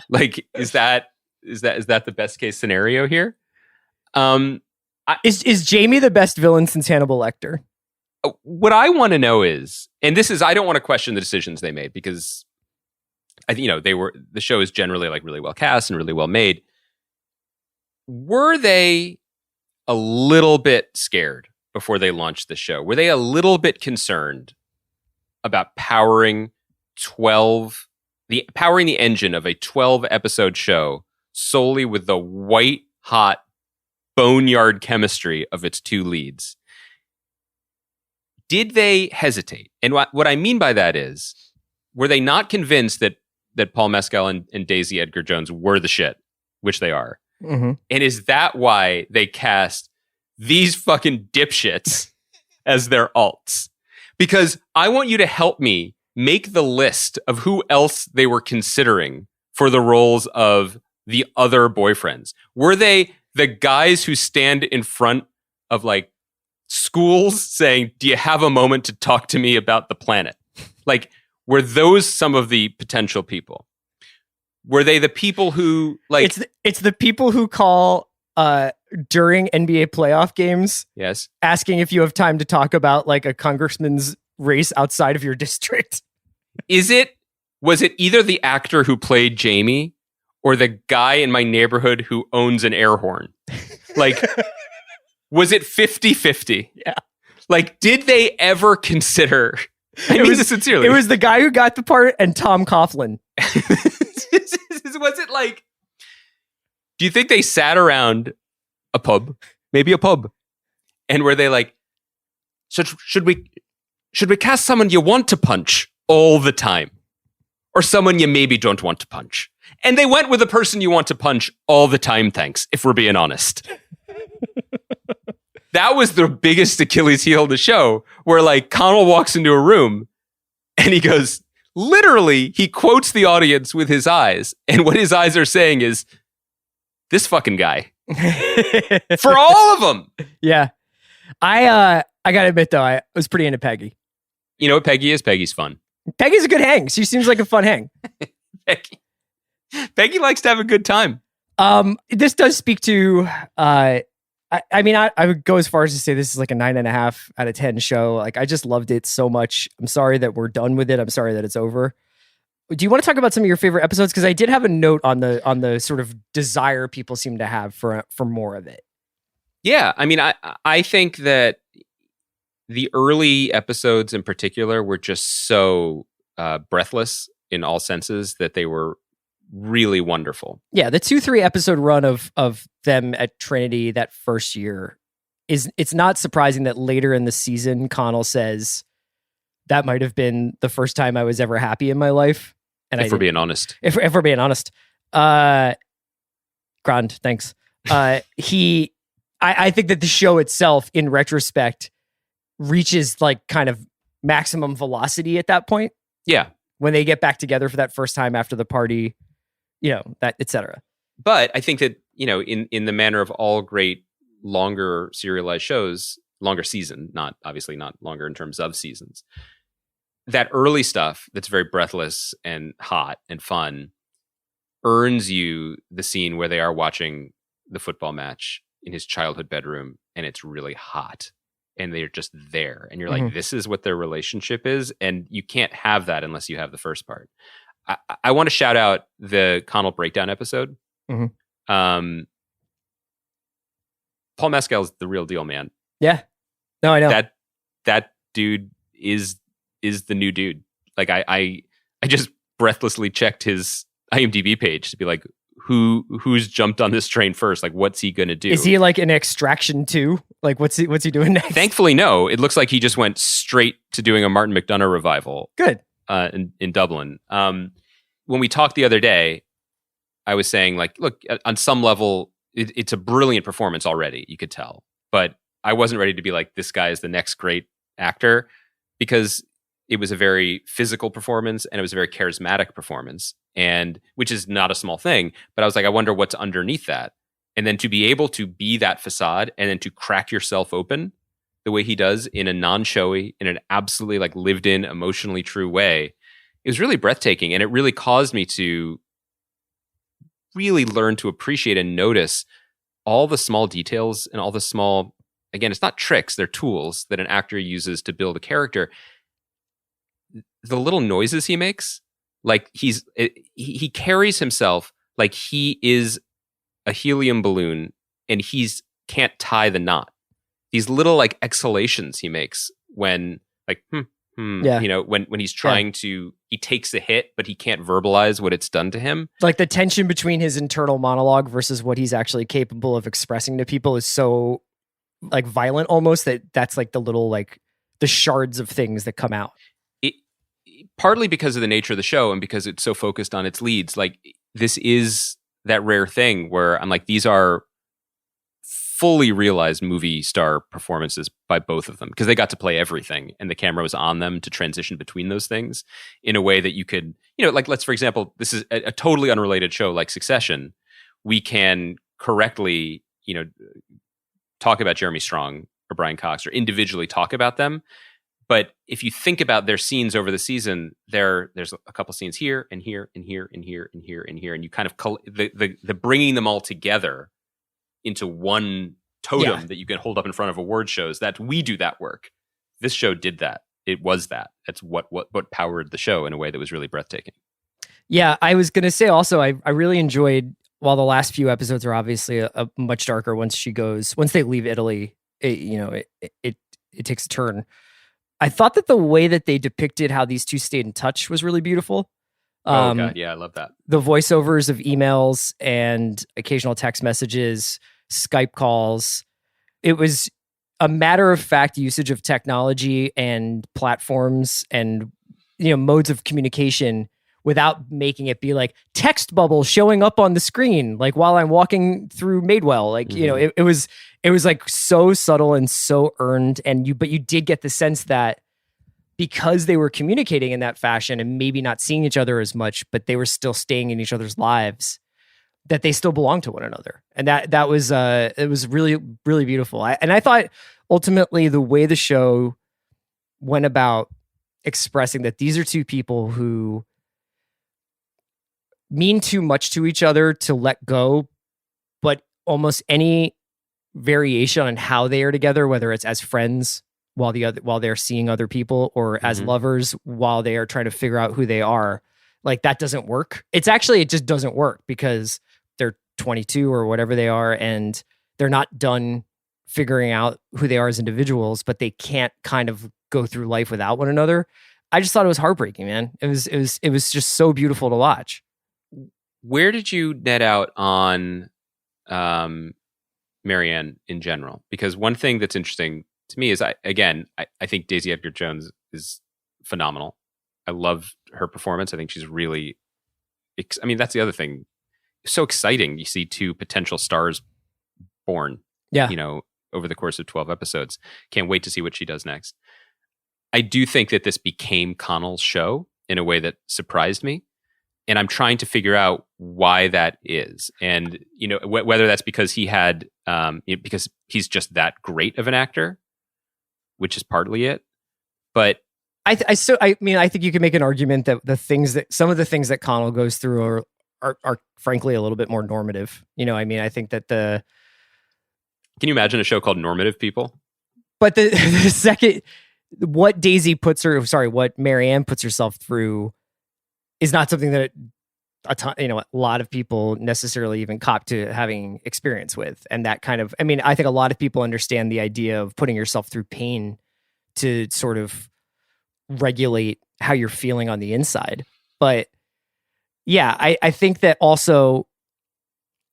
Speaker 3: Like, is that the best case scenario here?
Speaker 2: Is Jamie the best villain since Hannibal Lecter?
Speaker 3: What I want to know is, and this is, I don't want to question the decisions they made because I think, the show is generally like really well cast and really well made. Were they a little bit scared before they launched the show? Were they a little bit concerned about powering the engine of a 12 episode show solely with the white hot boneyard chemistry of its two leads? Did they hesitate? And what I mean by that is, were they not convinced that Paul Mescal and Daisy Edgar Jones were the shit, which they are?
Speaker 2: Mm-hmm.
Speaker 3: And is that why they cast these fucking dipshits as their alts? Because I want you to help me make the list of who else they were considering for the roles of the other boyfriends. Were they the guys who stand in front of like schools saying, "Do you have a moment to talk to me about the planet?" Like, were those some of the potential people? Were they the people who like?
Speaker 2: It's the people who call during NBA playoff games.
Speaker 3: Yes,
Speaker 2: asking if you have time to talk about like a congressman's race outside of your district.
Speaker 3: Was it either the actor who played Jamie or the guy in my neighborhood who owns an air horn? Like, was it 50-50?
Speaker 2: Yeah. Like,
Speaker 3: did they ever consider? I mean this sincerely.
Speaker 2: It was the guy who got the part and Tom Coughlin.
Speaker 3: Was it like? Do you think they sat around a pub, maybe a pub, and were they like, should we cast someone you want to punch all the time, or someone you maybe don't want to punch? And they went with the person you want to punch all the time. Thanks, if we're being honest. That was the biggest Achilles heel of the show, where like Connell walks into a room and he goes, literally, he quotes the audience with his eyes. And what his eyes are saying is, this fucking guy. For all of them.
Speaker 2: Yeah. I gotta admit though, I was pretty into Peggy.
Speaker 3: You know what Peggy is? Peggy's fun.
Speaker 2: Peggy's a good hang. She seems like a fun hang.
Speaker 3: Peggy likes to have a good time.
Speaker 2: This does speak to I mean, I would go as far as to say this is like a 9.5 out of 10 show. Like, I just loved it so much. I'm sorry that we're done with it. I'm sorry that it's over. Do you want to talk about some of your favorite episodes? Because I did have a note on the sort of desire people seem to have for more of it.
Speaker 3: Yeah, I mean, I think that the early episodes in particular were just so breathless in all senses that they were really wonderful.
Speaker 2: Yeah, the 2-3 episode run of them at Trinity that first year it's not surprising that later in the season Connell says that might have been the first time I was ever happy in my life. And
Speaker 3: if we're being honest.
Speaker 2: If we're being honest. Grand, thanks. I think that the show itself, in retrospect, reaches like kind of maximum velocity at that point.
Speaker 3: Yeah.
Speaker 2: When they get back together for that first time after the party, that, etc.
Speaker 3: But I think that, in the manner of all great longer serialized shows, longer season, not longer in terms of seasons, that early stuff that's very breathless and hot and fun earns you the scene where they are watching the football match in his childhood bedroom and it's really hot and they're just there and you're like, this is what their relationship is. And you can't have that unless you have the first part. I want to shout out the Connell breakdown episode.
Speaker 2: Mm-hmm.
Speaker 3: Paul Mescal's the real deal, man.
Speaker 2: Yeah. No, I know.
Speaker 3: That dude is the new dude. Like I just breathlessly checked his IMDb page to be like, who's jumped on this train first? Like, what's he gonna do?
Speaker 2: Is he like an Extraction 2? Like, what's he doing next?
Speaker 3: Thankfully, no. It looks like he just went straight to doing a Martin McDonagh revival.
Speaker 2: Good.
Speaker 3: In Dublin. When we talked the other day, I was saying, like, look, on some level, it's a brilliant performance already. You could tell, but I wasn't ready to be like, this guy is the next great actor, because it was a very physical performance and it was a very charismatic performance, and which is not a small thing. But I was like, I wonder what's underneath that. And then to be able to be that facade and then to crack yourself open the way he does in a non-showy, in an absolutely like lived in, emotionally true way, it was really breathtaking. And it really caused me to really learn to appreciate and notice all the small details and all the small, again, it's not tricks, they're tools that an actor uses to build a character. The little noises he makes, like he carries himself like he is a helium balloon and he's can't tie the knot. These little like exhalations he makes when like,
Speaker 2: Yeah.
Speaker 3: you know, when he's trying to, he takes a hit, but he can't verbalize what it's done to him.
Speaker 2: Like the tension between his internal monologue versus what he's actually capable of expressing to people is so like violent almost that's like the little, like the shards of things that come out.
Speaker 3: Partly because of the nature of the show and because it's so focused on its leads. Like, this is that rare thing where I'm like, these are fully realized movie star performances by both of them, because they got to play everything and the camera was on them to transition between those things in a way that you could, you know, like, let's, for example, this is a totally unrelated show like Succession. We can correctly, you know, talk about Jeremy Strong or Brian Cox or individually talk about them. But if you think about their scenes over the season, there's a couple scenes here and here and here and here and here and here, and you kind of the bringing them all together into one totem that you can hold up in front of award shows. That we do that work. This show did that. It was that. That's what powered the show in a way that was really breathtaking.
Speaker 2: Yeah, I was gonna say also, I really enjoyed. While the last few episodes are obviously a much darker once they leave Italy, it takes a turn. I thought that the way that they depicted how these two stayed in touch was really beautiful.
Speaker 3: Oh, God. Yeah, I love that.
Speaker 2: The voiceovers of emails and occasional text messages, Skype calls. It was a matter of fact usage of technology and platforms and, you know, modes of communication without making it be like text bubble showing up on the screen, like while I'm walking through Madewell. Like, you know, it was like so subtle and so earned. But you did get the sense that because they were communicating in that fashion and maybe not seeing each other as much, but they were still staying in each other's lives, that they still belonged to one another. And that was, it was really, really beautiful. I thought ultimately the way the show went about expressing that these are two people who mean too much to each other to let go, but almost any variation on how they are together, whether it's as friends while they're seeing other people, or as lovers while they are trying to figure out who they are, like that doesn't work. It just doesn't work because they're 22 or whatever they are, and they're not done figuring out who they are as individuals, but they can't kind of go through life without one another. I just thought it was heartbreaking, man. It was just so beautiful to watch.
Speaker 3: Where did you net out on Marianne in general? Because one thing that's interesting to me is, I think Daisy Edgar-Jones is phenomenal. I love her performance. I think she's really, I mean, that's the other thing. It's so exciting. You see two potential stars born, you know, over the course of 12 episodes. Can't wait to see what she does next. I do think that this became Connell's show in a way that surprised me. And I'm trying to figure out why that is. And, you know, whether that's because he had, because he's just that great of an actor, which is partly it. But
Speaker 2: I think you can make an argument that some of the things that Connell goes through are frankly a little bit more normative. You know, I mean, I think that can
Speaker 3: you imagine a show called Normative People?
Speaker 2: But the second, what Marianne puts herself through is not something that a lot of people necessarily even cop to having experience with. And that kind of, I mean, I think a lot of people understand the idea of putting yourself through pain to sort of regulate how you're feeling on the inside. But yeah, I think that also,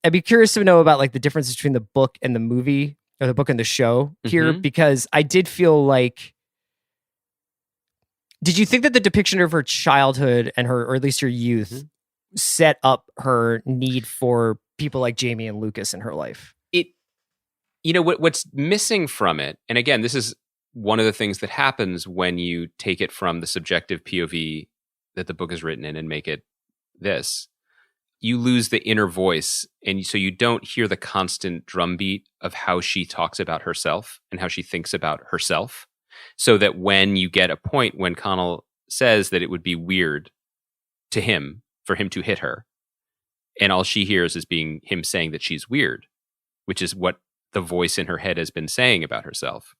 Speaker 2: I'd be curious to know about like the difference between the book and the movie or the book and the show here,
Speaker 3: Mhm.
Speaker 2: because I did feel like, did you think that the depiction of her childhood and her, or at least her youth, set up her need for people like Jamie and Lucas in her life?
Speaker 3: What's missing from it, and again, this is one of the things that happens when you take it from the subjective POV that the book is written in and make it this, you lose the inner voice, and so you don't hear the constant drumbeat of how she talks about herself and how she thinks about herself. So that when you get a point when Connell says that it would be weird to him for him to hit her, and all she hears is being him saying that she's weird, which is what the voice in her head has been saying about herself.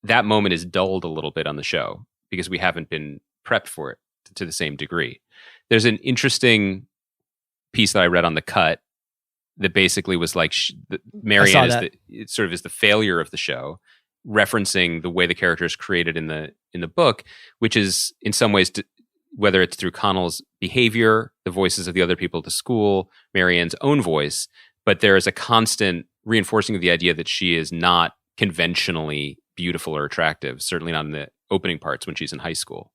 Speaker 3: That moment is dulled a little bit on the show because we haven't been prepped for it to the same degree. There's an interesting piece that I read on The Cut that basically was like Marianne is the failure of the show, referencing the way the character is created in the book, which is in some ways, whether it's through Connell's behavior, the voices of the other people at the school, Marianne's own voice, but there is a constant reinforcing of the idea that she is not conventionally beautiful or attractive, certainly not in the opening parts when she's in high school,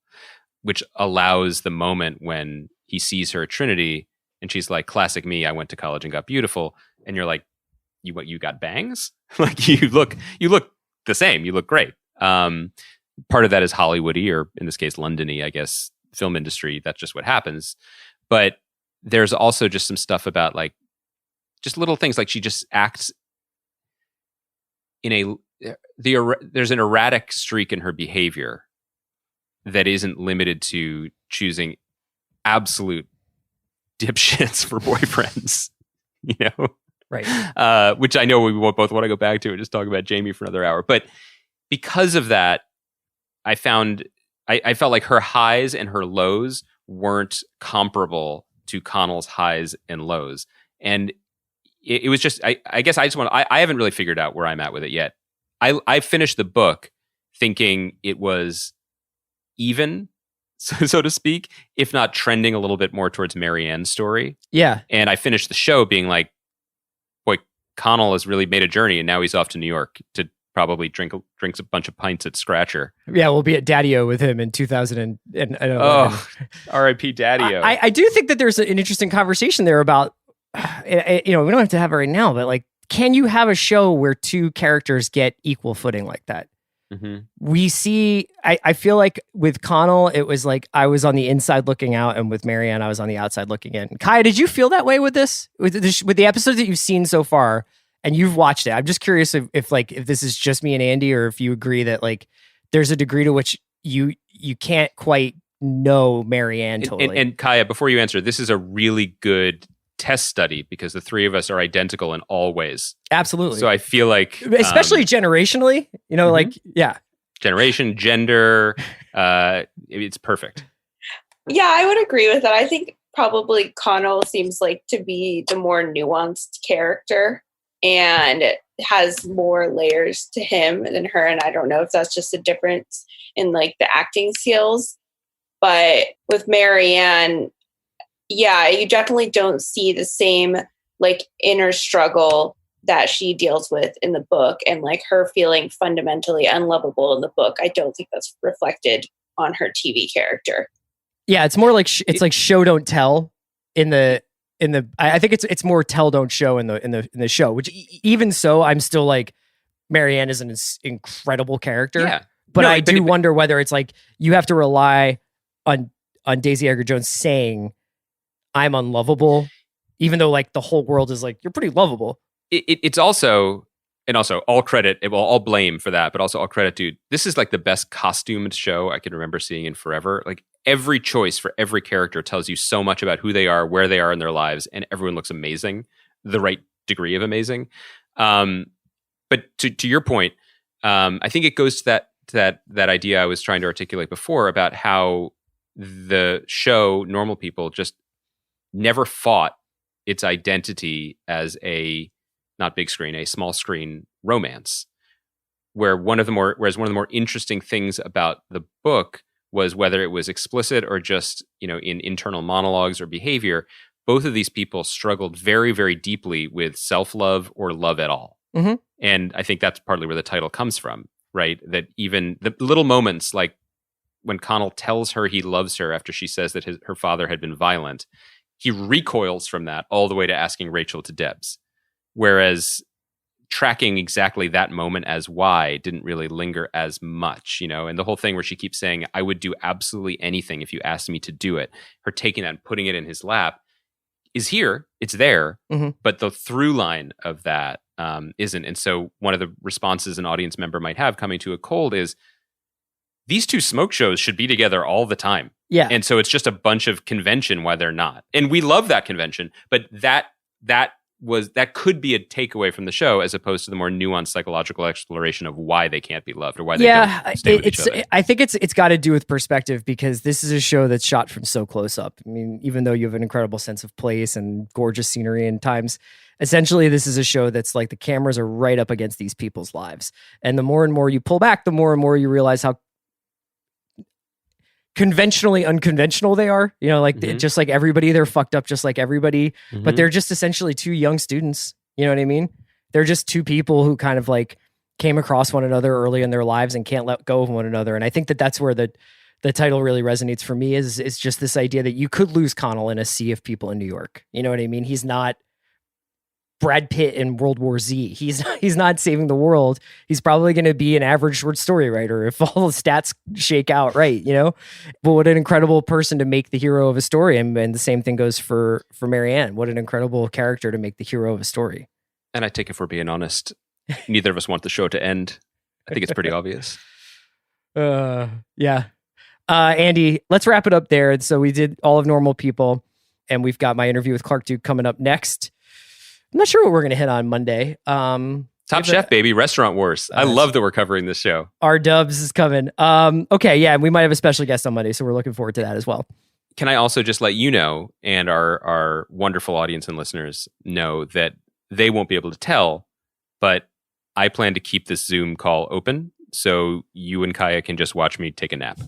Speaker 3: which allows the moment when he sees her at Trinity and she's like, classic me, I went to college and got beautiful. And you're like, you got bangs? Like you look the same. You look great. Part of that is Hollywoody, or in this case, Londony, I guess, film industry. That's just what happens. But there's also just some stuff about like, just little things, like she just acts in there's an erratic streak in her behavior that isn't limited to choosing absolute dipshits for boyfriends,
Speaker 2: Right.
Speaker 3: Which I know we both want to go back to and just talk about Jamie for another hour. But because of that, I felt like her highs and her lows weren't comparable to Connell's highs and lows. And it was just, I guess I haven't really figured out where I'm at with it yet. I finished the book thinking it was even, so to speak, if not trending a little bit more towards Marianne's story.
Speaker 2: Yeah.
Speaker 3: And I finished the show being like, boy, Connell has really made a journey, and now he's off to New York to probably drinks a bunch of pints at Scratcher.
Speaker 2: Yeah, we'll be at Daddy-O with him in 2011.
Speaker 3: Oh, R.I.P. Daddy-O.
Speaker 2: I do think that there's an interesting conversation there about, we don't have to have it right now, but like, can you have a show where two characters get equal footing like that?
Speaker 3: Mm-hmm.
Speaker 2: We see, I feel like with Connell, it was like I was on the inside looking out, and with Marianne, I was on the outside looking in. Kaya, did you feel that way with this? With the episodes that you've seen so far, and you've watched it? I'm just curious if this is just me and Andy, or if you agree that like there's a degree to which you can't quite know Marianne totally.
Speaker 3: And Kaya, before you answer, this is a really good test study because the three of us are identical in all ways.
Speaker 2: Absolutely.
Speaker 3: So I feel like,
Speaker 2: especially generationally, like, yeah.
Speaker 3: Generation, gender, it's perfect.
Speaker 4: Yeah, I would agree with that. I think probably Connell seems like to be the more nuanced character and has more layers to him than her. And I don't know if that's just a difference in like the acting skills. But with Marianne, yeah, you definitely don't see the same like inner struggle that she deals with in the book, and like her feeling fundamentally unlovable in the book. I don't think that's reflected on her TV character.
Speaker 2: Yeah, it's more like it's like show don't tell in the. I think it's more tell don't show in the show. Which even so, I'm still like, Marianne is an incredible character.
Speaker 3: Yeah,
Speaker 2: but I do wonder whether it's like you have to rely on Daisy Edgar Jones saying, I'm unlovable, even though like the whole world is like, you're pretty lovable.
Speaker 3: It's also, and also all credit, all blame for that, but also all credit, dude. This is like the best costumed show I can remember seeing in forever. Like every choice for every character tells you so much about who they are, where they are in their lives, and everyone looks amazing, the right degree of amazing. But to your point, I think it goes to that idea I was trying to articulate before about how the show Normal People just never fought its identity as a not big screen, a small screen romance. Whereas one of the more interesting things about the book was whether it was explicit or just, in internal monologues or behavior, both of these people struggled very, very deeply with self-love or love at all.
Speaker 2: Mm-hmm.
Speaker 3: And I think that's partly where the title comes from, right? That even the little moments, like when Connell tells her he loves her after she says that her father had been violent, he recoils from that all the way to asking Rachel to Debs. Whereas tracking exactly that moment as why didn't really linger as much, and the whole thing where she keeps saying, I would do absolutely anything if you asked me to do it. Her taking that and putting it in his lap is here, it's there, but the through line of that isn't. And so one of the responses an audience member might have coming to a cold is, these two smoke shows should be together all the time.
Speaker 2: Yeah.
Speaker 3: And so it's just a bunch of convention why they're not. And we love that convention, but that could be a takeaway from the show as opposed to the more nuanced psychological exploration of why they can't be loved or why they don't stay with each other.
Speaker 2: I think it's got to do with perspective, because this is a show that's shot from so close up. I mean, even though you have an incredible sense of place and gorgeous scenery and times, essentially this is a show that's like the cameras are right up against these people's lives. And the more and more you pull back, the more and more you realize how conventionally unconventional they are, just like everybody, they're fucked up just like everybody, but they're just essentially two young students. You know what I mean? They're just two people who kind of like came across one another early in their lives and can't let go of one another. And I think that that's where the title really resonates for me is just this idea that you could lose Connell in a sea of people in New York. You know what I mean? He's not Brad Pitt in World War Z. He's not saving the world. He's probably going to be an average short story writer if all the stats shake out right, But what an incredible person to make the hero of a story. And the same thing goes for Marianne. What an incredible character to make the hero of a story.
Speaker 3: And I think if we're being honest, neither of us want the show to end. I think it's pretty obvious.
Speaker 2: Yeah. Andy, let's wrap it up there. So we did all of Normal People, and we've got my interview with Clark Duke coming up next. I'm not sure what we're going to hit on Monday.
Speaker 3: Top Chef, baby. Restaurant Wars. I love that we're covering this show.
Speaker 2: Our Dubs is coming. Okay, yeah, we might have a special guest on Monday, so we're looking forward to that as well.
Speaker 3: Can I also just let you know, and our wonderful audience and listeners know, that they won't be able to tell, but I plan to keep this Zoom call open so you and Kaya can just watch me take a nap.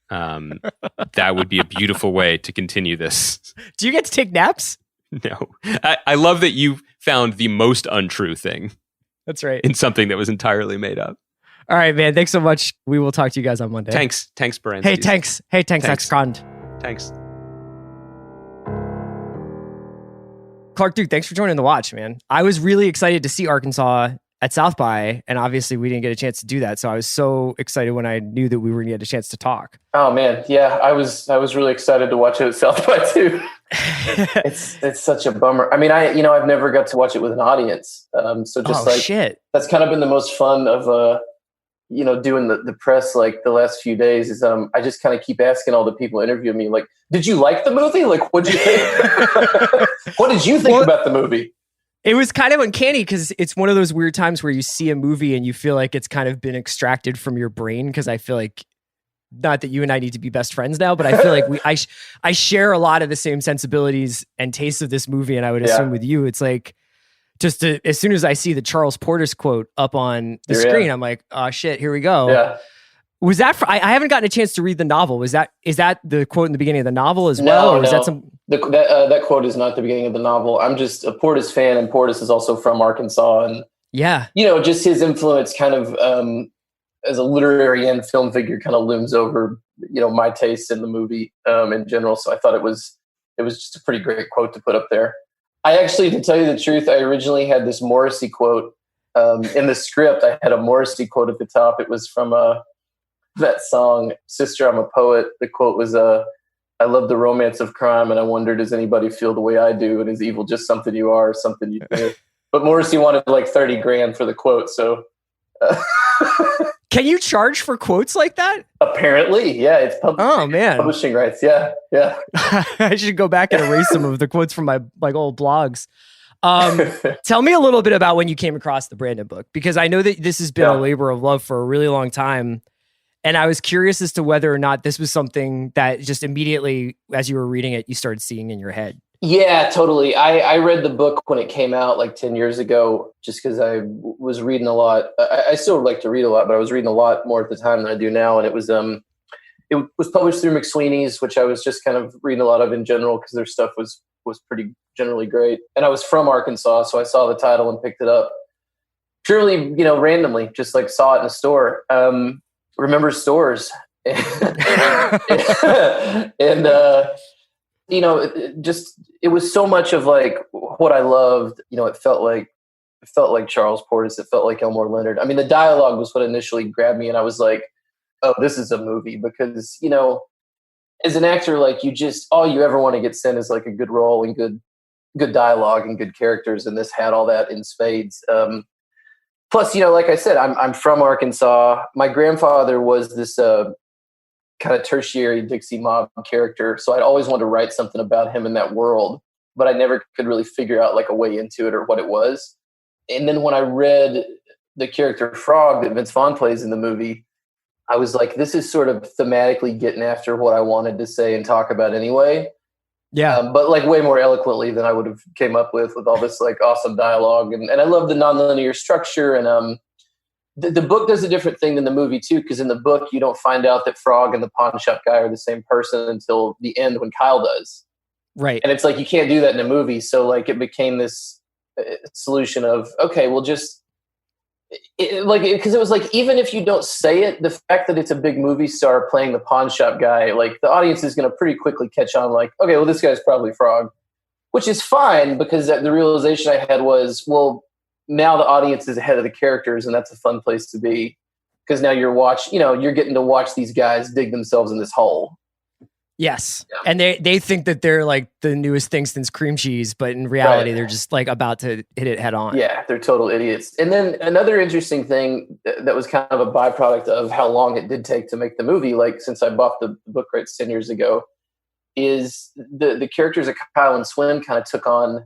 Speaker 3: That would be a beautiful way to continue this.
Speaker 2: Do you get to take naps?
Speaker 3: No. I love that you found the most untrue thing.
Speaker 2: That's right.
Speaker 3: In something that was entirely made up.
Speaker 2: All right, man. Thanks so much. We will talk to you guys on Monday.
Speaker 3: Thanks, Baranski.
Speaker 2: Hey, thanks. That's grand.
Speaker 3: Thanks.
Speaker 2: Clark Duke, thanks for joining the watch, man. I was really excited to see Arkansas at South by, and obviously we didn't get a chance to do that. So I was so excited when I knew that we were going to get a chance to talk.
Speaker 5: Oh man, yeah, I was really excited to watch it at South by too. It's such a bummer. I mean, I've never got to watch it with an audience. Shit. That's kind of been the most fun of doing the press like the last few days is I just kind of keep asking all the people interviewing me, like, did you like the movie? Like, what'd you think? What did you think about the movie?
Speaker 2: It was kind of uncanny because it's one of those weird times where you see a movie and you feel like it's kind of been extracted from your brain. Because I feel like, not that you and I need to be best friends now, but I feel like I share a lot of the same sensibilities and tastes of this movie. And I would assume with you, it's like, as soon as I see the Charles Portis quote up on the screen, I'm like, oh shit, here we go.
Speaker 5: Yeah.
Speaker 2: Was that I haven't gotten a chance to read the novel. Is that the quote in the beginning of the novel as well?
Speaker 5: No,
Speaker 2: or is that some
Speaker 5: that quote is not the beginning of the novel. I'm just a Portis fan, and Portis is also from Arkansas, and just his influence kind of as a literary and film figure kind of looms over my taste in the movie in general. So I thought it was just a pretty great quote to put up there. I actually, to tell you the truth, I originally had this Morrissey quote in the script. I had a Morrissey quote at the top. It was from that song, Sister, I'm a Poet. The quote was, I love the romance of crime, and I wonder, does anybody feel the way I do? And is evil just something you are or something you do? But Morrissey wanted like $30,000 for the quote, so...
Speaker 2: Can you charge for quotes like that?
Speaker 5: Apparently, yeah. It's publishing rights, yeah.
Speaker 2: I should go back and erase some of the quotes from my old blogs. Tell me a little bit about when you came across the Brandon book, because I know that this has been a labor of love for a really long time. And I was curious as to whether or not this was something that just immediately, as you were reading it, you started seeing in your head.
Speaker 5: Yeah, totally. I read the book when it came out like 10 years ago, just because I was reading a lot. I still like to read a lot, but I was reading a lot more at the time than I do now. And it was published through McSweeney's, which I was just kind of reading a lot of in general because their stuff was pretty generally great. And I was from Arkansas, so I saw the title and picked it up. purely, randomly, just like saw it in a store. Remember stores. And it was so much of like what I loved. It felt like Charles Portis. It felt like Elmore Leonard. I mean, the dialogue was what initially grabbed me, and I was like, oh, this is a movie. Because as an actor, like, all you ever want to get sent is like a good role and good dialogue and good characters, and this had all that in spades. Plus, like I said, I'm from Arkansas. My grandfather was this kind of tertiary Dixie mob character, so I'd always wanted to write something about him in that world, but I never could really figure out like a way into it or what it was. And then when I read the character Frog that Vince Vaughn plays in the movie, I was like, this is sort of thematically getting after what I wanted to say and talk about anyway.
Speaker 2: Yeah.
Speaker 5: But like way more eloquently than I would have came up with all this like awesome dialogue. And I love the nonlinear structure. And the book does a different thing than the movie too, because in the book you don't find out that Frog and the pawn shop guy are the same person until the end when Kyle does.
Speaker 2: Right.
Speaker 5: And it's like, you can't do that in a movie. So like it became this solution of, okay, we'll just because it was like, even if you don't say it, the fact that it's a big movie star playing the pawn shop guy, like the audience is going to pretty quickly catch on like, okay, well, this guy's probably Frog, which is fine, because the realization I had was, well, now the audience is ahead of the characters, and that's a fun place to be, because now you're getting to watch these guys dig themselves in this hole.
Speaker 2: Yes. Yeah. And they think that they're like the newest thing since cream cheese, but in reality, They're just like about to hit it head on.
Speaker 5: Yeah, they're total idiots. And then another interesting thing that was kind of a byproduct of how long it did take to make the movie, like since I bought the book rights 10 years ago, is the characters of Kyle and Swin kind of took on,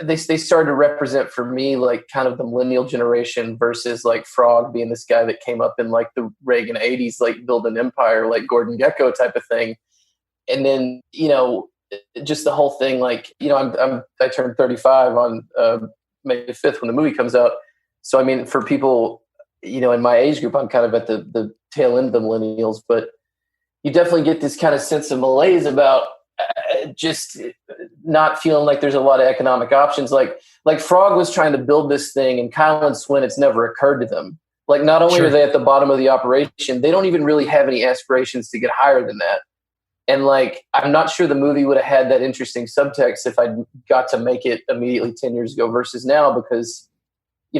Speaker 5: they started to represent for me like kind of the millennial generation versus like Frog being this guy that came up in like the Reagan 80s, like build an empire, like Gordon Gekko type of thing. And then, just the whole thing, like, I turned 35 on May 5th when the movie comes out. So, I mean, for people, in my age group, I'm kind of at the tail end of the millennials, but you definitely get this kind of sense of malaise about just not feeling like there's a lot of economic options. Like Frog was trying to build this thing, and Kyle and Swin, it's never occurred to them. Like, not only are they at the bottom of the operation, they don't even really have any aspirations to get higher than that. And like, I'm not sure the movie would have had that interesting subtext if I'd got to make it immediately 10 years ago versus now, because,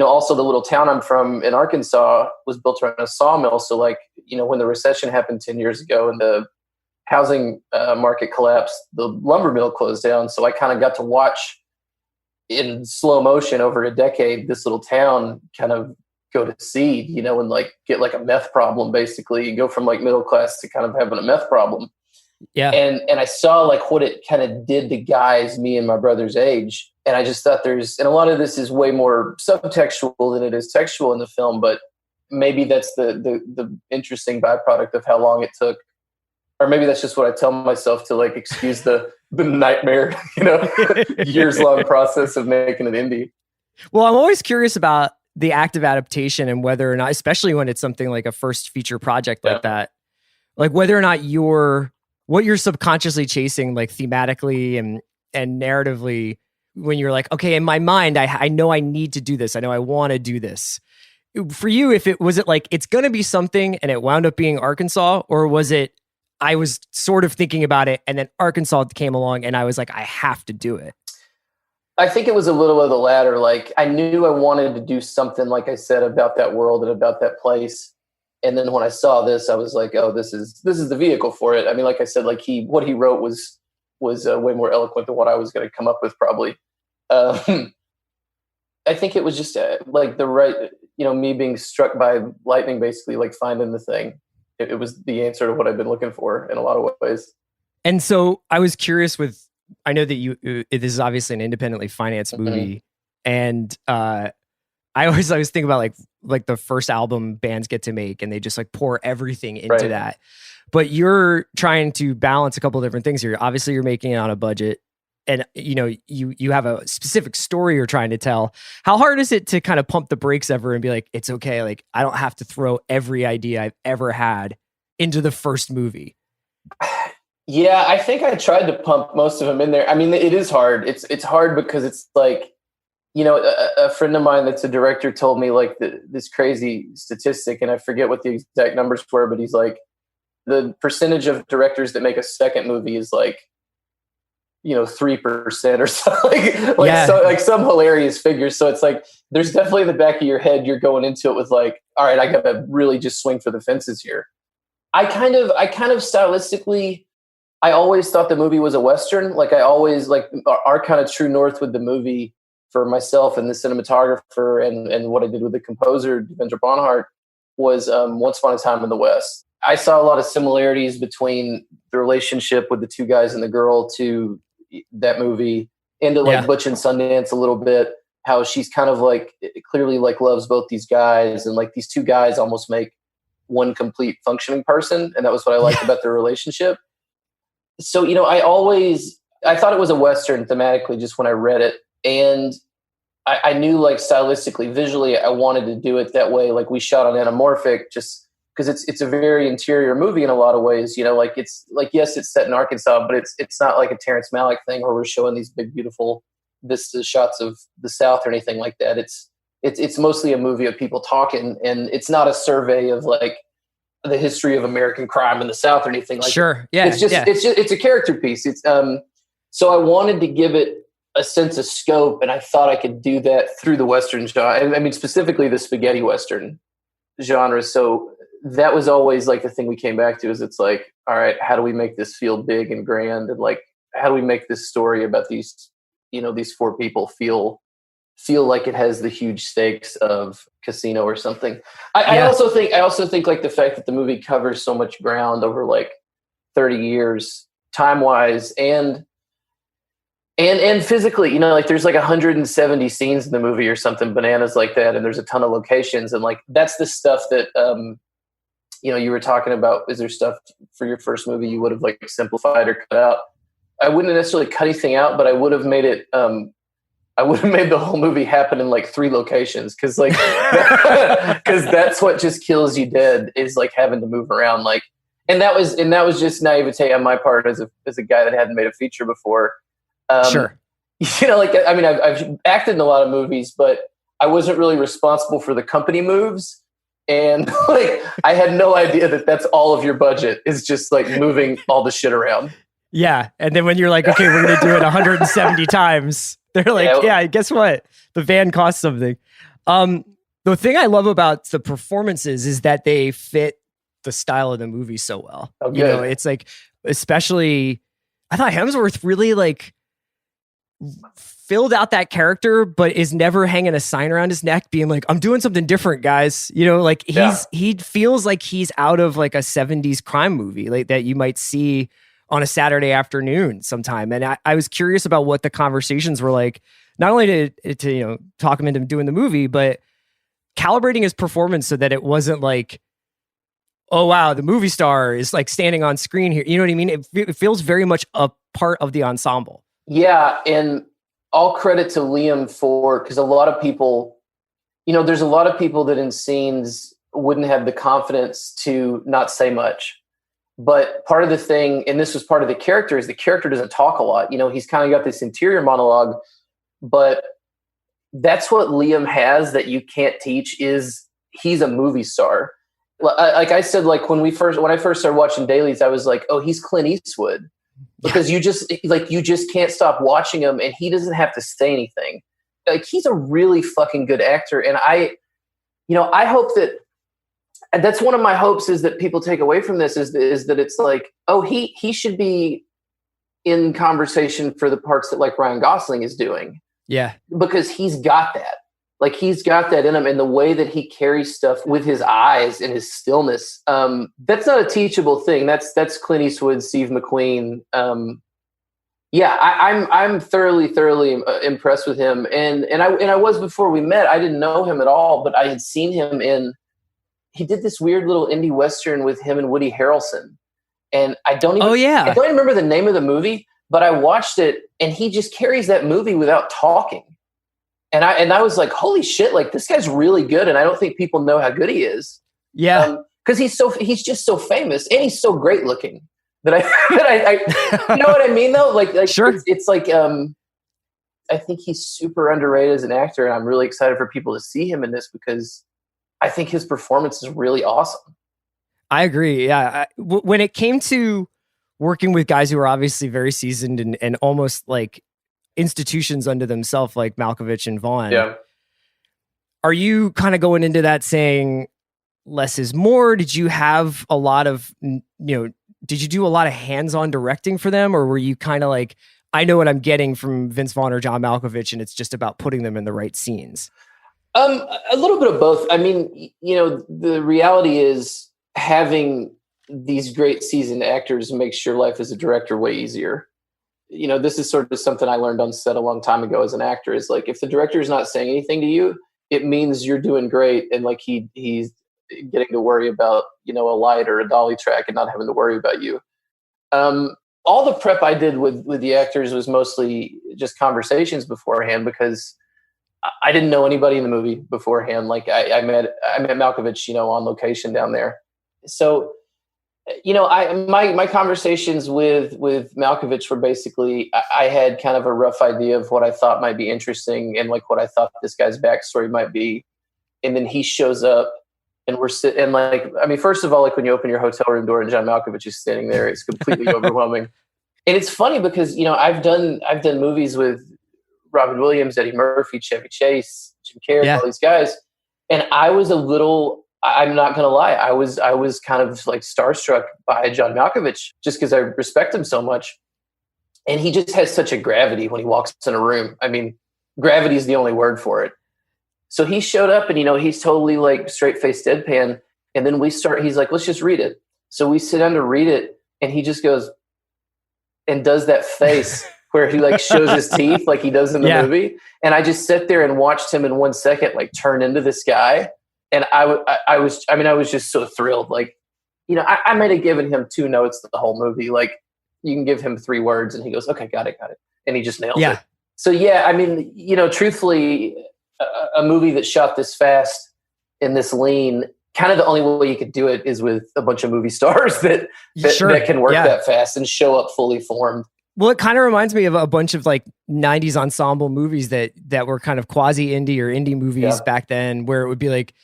Speaker 5: also the little town I'm from in Arkansas was built around a sawmill. So like, when the recession happened 10 years ago and the housing market collapsed, the lumber mill closed down. So I kind of got to watch in slow motion over a decade this little town kind of go to seed, and like get like a meth problem, basically. You go from like middle class to kind of having a meth problem.
Speaker 2: Yeah.
Speaker 5: And I saw like what it kind of did to guys me and my brother's age. And I just thought and a lot of this is way more subtextual than it is textual in the film, but maybe that's the interesting byproduct of how long it took. Or maybe that's just what I tell myself to like excuse the nightmare, years long process of making an indie.
Speaker 2: Well, I'm always curious about the act of adaptation and whether or not, especially when it's something like a first feature project like that, like whether or not what you're subconsciously chasing, like thematically and narratively, when you're like, okay, in my mind, I know I need to do this. I know I want to do this. For you, was it like, it's going to be something and it wound up being Arkansas, or was it, I was sort of thinking about it and then Arkansas came along and I was like, I have to do it?
Speaker 5: I think it was a little of the latter. Like, I knew I wanted to do something, like I said, about that world and about that place. And then when I saw this, I was like, oh, this is the vehicle for it. I mean, like I said, like what he wrote was way more eloquent than what I was going to come up with, probably. I think it was just like the right, me being struck by lightning, basically, like finding the thing. It was the answer to what I've been looking for in a lot of ways. And
Speaker 2: so I was curious I know that this is obviously an independently financed movie, and I always think about like the first album bands get to make, and they just like pour everything into that. But you're trying to balance a couple of different things here. Obviously, you're making it on a budget, and you have a specific story you're trying to tell. How hard is it to kind of pump the brakes ever and be like, it's okay, like I don't have to throw every idea I've ever had into the first movie?
Speaker 5: Yeah, I think I tried to pump most of them in there. I mean, it is hard. It's hard because it's like, a friend of mine that's a director told me like this crazy statistic, and I forget what the exact numbers were, but he's like, the percentage of directors that make a second movie is like, 3% or so, like some hilarious figures. So it's like, there's definitely in the back of your head, you're going into it with like, all right, I got to really just swing for the fences here. I kind of stylistically, I always thought the movie was a Western. Like I always like our kind of true north with the movie for myself and the cinematographer and what I did with the composer, Devendra Banhart, was Once Upon a Time in the West. I saw a lot of similarities between the relationship with the two guys and the girl to that movie, into like Butch and Sundance a little bit, how she's kind of like clearly like loves both these guys, and like these two guys almost make one complete functioning person. And that was what I liked about their relationship. So, I thought it was a Western thematically just when I read it. And I knew like stylistically, visually, I wanted to do it that way. Like we shot on anamorphic just because it's a very interior movie in a lot of ways. Like it's like, yes, it's set in Arkansas, but it's not like a Terrence Malick thing where we're showing these big, beautiful vista shots of the South or anything like that. It's mostly a movie of people talking, and it's not a survey of like the history of American crime in the South or anything like that.
Speaker 2: Sure. Yeah.
Speaker 5: It's a character piece. So I wanted to give it a sense of scope, and I thought I could do that through the Western genre. I mean, specifically the spaghetti Western genre. So that was always like the thing we came back to, is it's like, all right, how do we make this feel big and grand? And like, how do we make this story about these, these four people feel like it has the huge stakes of Casino or something. I also think like the fact that the movie covers so much ground over like 30 years time wise and physically, like there's like 170 scenes in the movie or something bananas like that. And there's a ton of locations. And like, that's the stuff that, you were talking about. Is there stuff for your first movie you would have like simplified or cut out? I wouldn't necessarily cut anything out, but I would have made it, I would have made the whole movie happen in like 3 locations. Cause like, cause that's what just kills you dead, is like having to move around. Like, and that was just naivete on my part as a guy that hadn't made a feature before.
Speaker 2: Sure.
Speaker 5: I mean, I've acted in a lot of movies, but I wasn't really responsible for the company moves. And like, I had no idea that that's all of your budget, is just like moving all the shit around.
Speaker 2: Yeah. And then when you're like, okay, we're going to do it 170 times, they're like, yeah, guess what? The van costs something. The thing I love about the performances is that they fit the style of the movie so well.
Speaker 5: Okay.
Speaker 2: It's like, especially, I thought Hemsworth really like filled out that character, but is never hanging a sign around his neck being like, I'm doing something different, guys. Like he feels like he's out of like a 70s crime movie like that you might see on a Saturday afternoon sometime. And I was curious about what the conversations were like, not only to talk him into doing the movie, but calibrating his performance so that it wasn't like, oh wow, the movie star is like standing on screen here. You know what I mean? It feels very much a part of the ensemble.
Speaker 5: Yeah, and all credit to Liam because a lot of people, there's a lot of people that in scenes wouldn't have the confidence to not say much. But part of the thing, and this was part of the character, is the character doesn't talk a lot. He's kind of got this interior monologue, but that's what Liam has that you can't teach, is he's a movie star. Like I said, like when I first started watching dailies, I was like, oh, he's Clint Eastwood. Because you just can't stop watching him, and he doesn't have to say anything. Like, he's a really fucking good actor. And I hope that's one of my hopes, is that people take away from this is that it's like, oh, he should be in conversation for the parts that like Ryan Gosling is doing.
Speaker 2: Yeah. Because
Speaker 5: he's got that. Like, he's got that in him, and the way that he carries stuff with his eyes and his stillness. That's not a teachable thing. That's Clint Eastwood, Steve McQueen. I'm thoroughly impressed with him. And I was before we met. I didn't know him at all, but I had seen him he did this weird little indie Western with him and Woody Harrelson. And I don't even remember the name of the movie, but I watched it, and he just carries that movie without talking. And I was like, holy shit, like, this guy's really good. And I don't think people know how good he is.
Speaker 2: Yeah.
Speaker 5: Cause he's just so famous, and he's so great looking that I you know what I mean though? Like
Speaker 2: sure.
Speaker 5: It's like, I think he's super underrated as an actor, and I'm really excited for people to see him in this because I think his performance is really awesome.
Speaker 2: I agree. Yeah. When it came to working with guys who are obviously very seasoned and almost like institutions unto themselves, like Malkovich and Vaughn, are you kind of going into that saying less is more? Did you have a lot of, did you do a lot of hands-on directing for them, or were you kind of like, I know what I'm getting from Vince Vaughn or John Malkovich, and it's just about putting them in the right scenes?
Speaker 5: A little bit of both. I mean, the reality is having these great seasoned actors makes your life as a director way easier. This is sort of something I learned on set a long time ago as an actor, is like, if the director is not saying anything to you, it means you're doing great. And like he's getting to worry about, a light or a dolly track and not having to worry about you. All the prep I did with the actors was mostly just conversations beforehand, because I didn't know anybody in the movie beforehand. Like I met Malkovich, on location down there. So, my conversations with Malkovich were basically, I had kind of a rough idea of what I thought might be interesting and like what I thought this guy's backstory might be. And then he shows up and we're sitting, and like, I mean, first of all, like when you open your hotel room door and John Malkovich is standing there, it's completely overwhelming. And it's funny because, I've done movies with Robin Williams, Eddie Murphy, Chevy Chase, Jim Carrey, all these guys. And I was I'm not going to lie, I was kind of like starstruck by John Malkovich just because I respect him so much. And he just has such a gravity when he walks in a room. I mean, gravity is the only word for it. So he showed up and, he's totally like straight-faced deadpan. And then he's like, let's just read it. So we sit down to read it and he just goes and does that face where he like shows his teeth like he does in the movie. And I just sat there and watched him in 1 second, like turn into this guy. And I was just so thrilled. Like, I might have given him 2 notes the whole movie. Like, you can give him 3 words and he goes, okay, got it. And he just nails it. So I mean, truthfully, a movie that shot this fast and this lean, kind of the only way you could do it is with a bunch of movie stars that can work that fast and show up fully formed.
Speaker 2: Well, it kind of reminds me of a bunch of like 90s ensemble movies that were kind of quasi indie or indie movies back then, where it would be like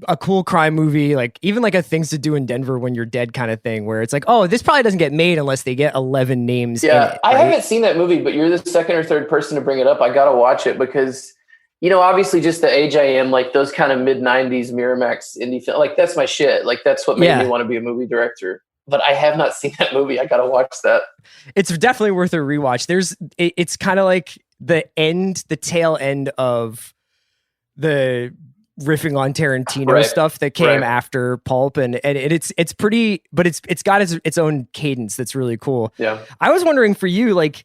Speaker 2: a cool crime movie, like even like a Things to Do in Denver When You're Dead kind of thing, where it's like, oh, this probably doesn't get made unless they get 11 names.
Speaker 5: Yeah,
Speaker 2: in it, right?
Speaker 5: I haven't seen that movie, but you're the second or third person to bring it up. I got to watch it because, obviously just the age I am, like those kind of mid 90s Miramax indie film, like that's my shit. Like that's what made me want to be a movie director. But I have not seen that movie. I got to watch that.
Speaker 2: It's definitely worth a rewatch. It's kind of like the tail end of the riffing on Tarantino stuff that came after Pulp, and it's pretty, but it's got its own cadence that's really cool. Yeah. I was wondering for you, like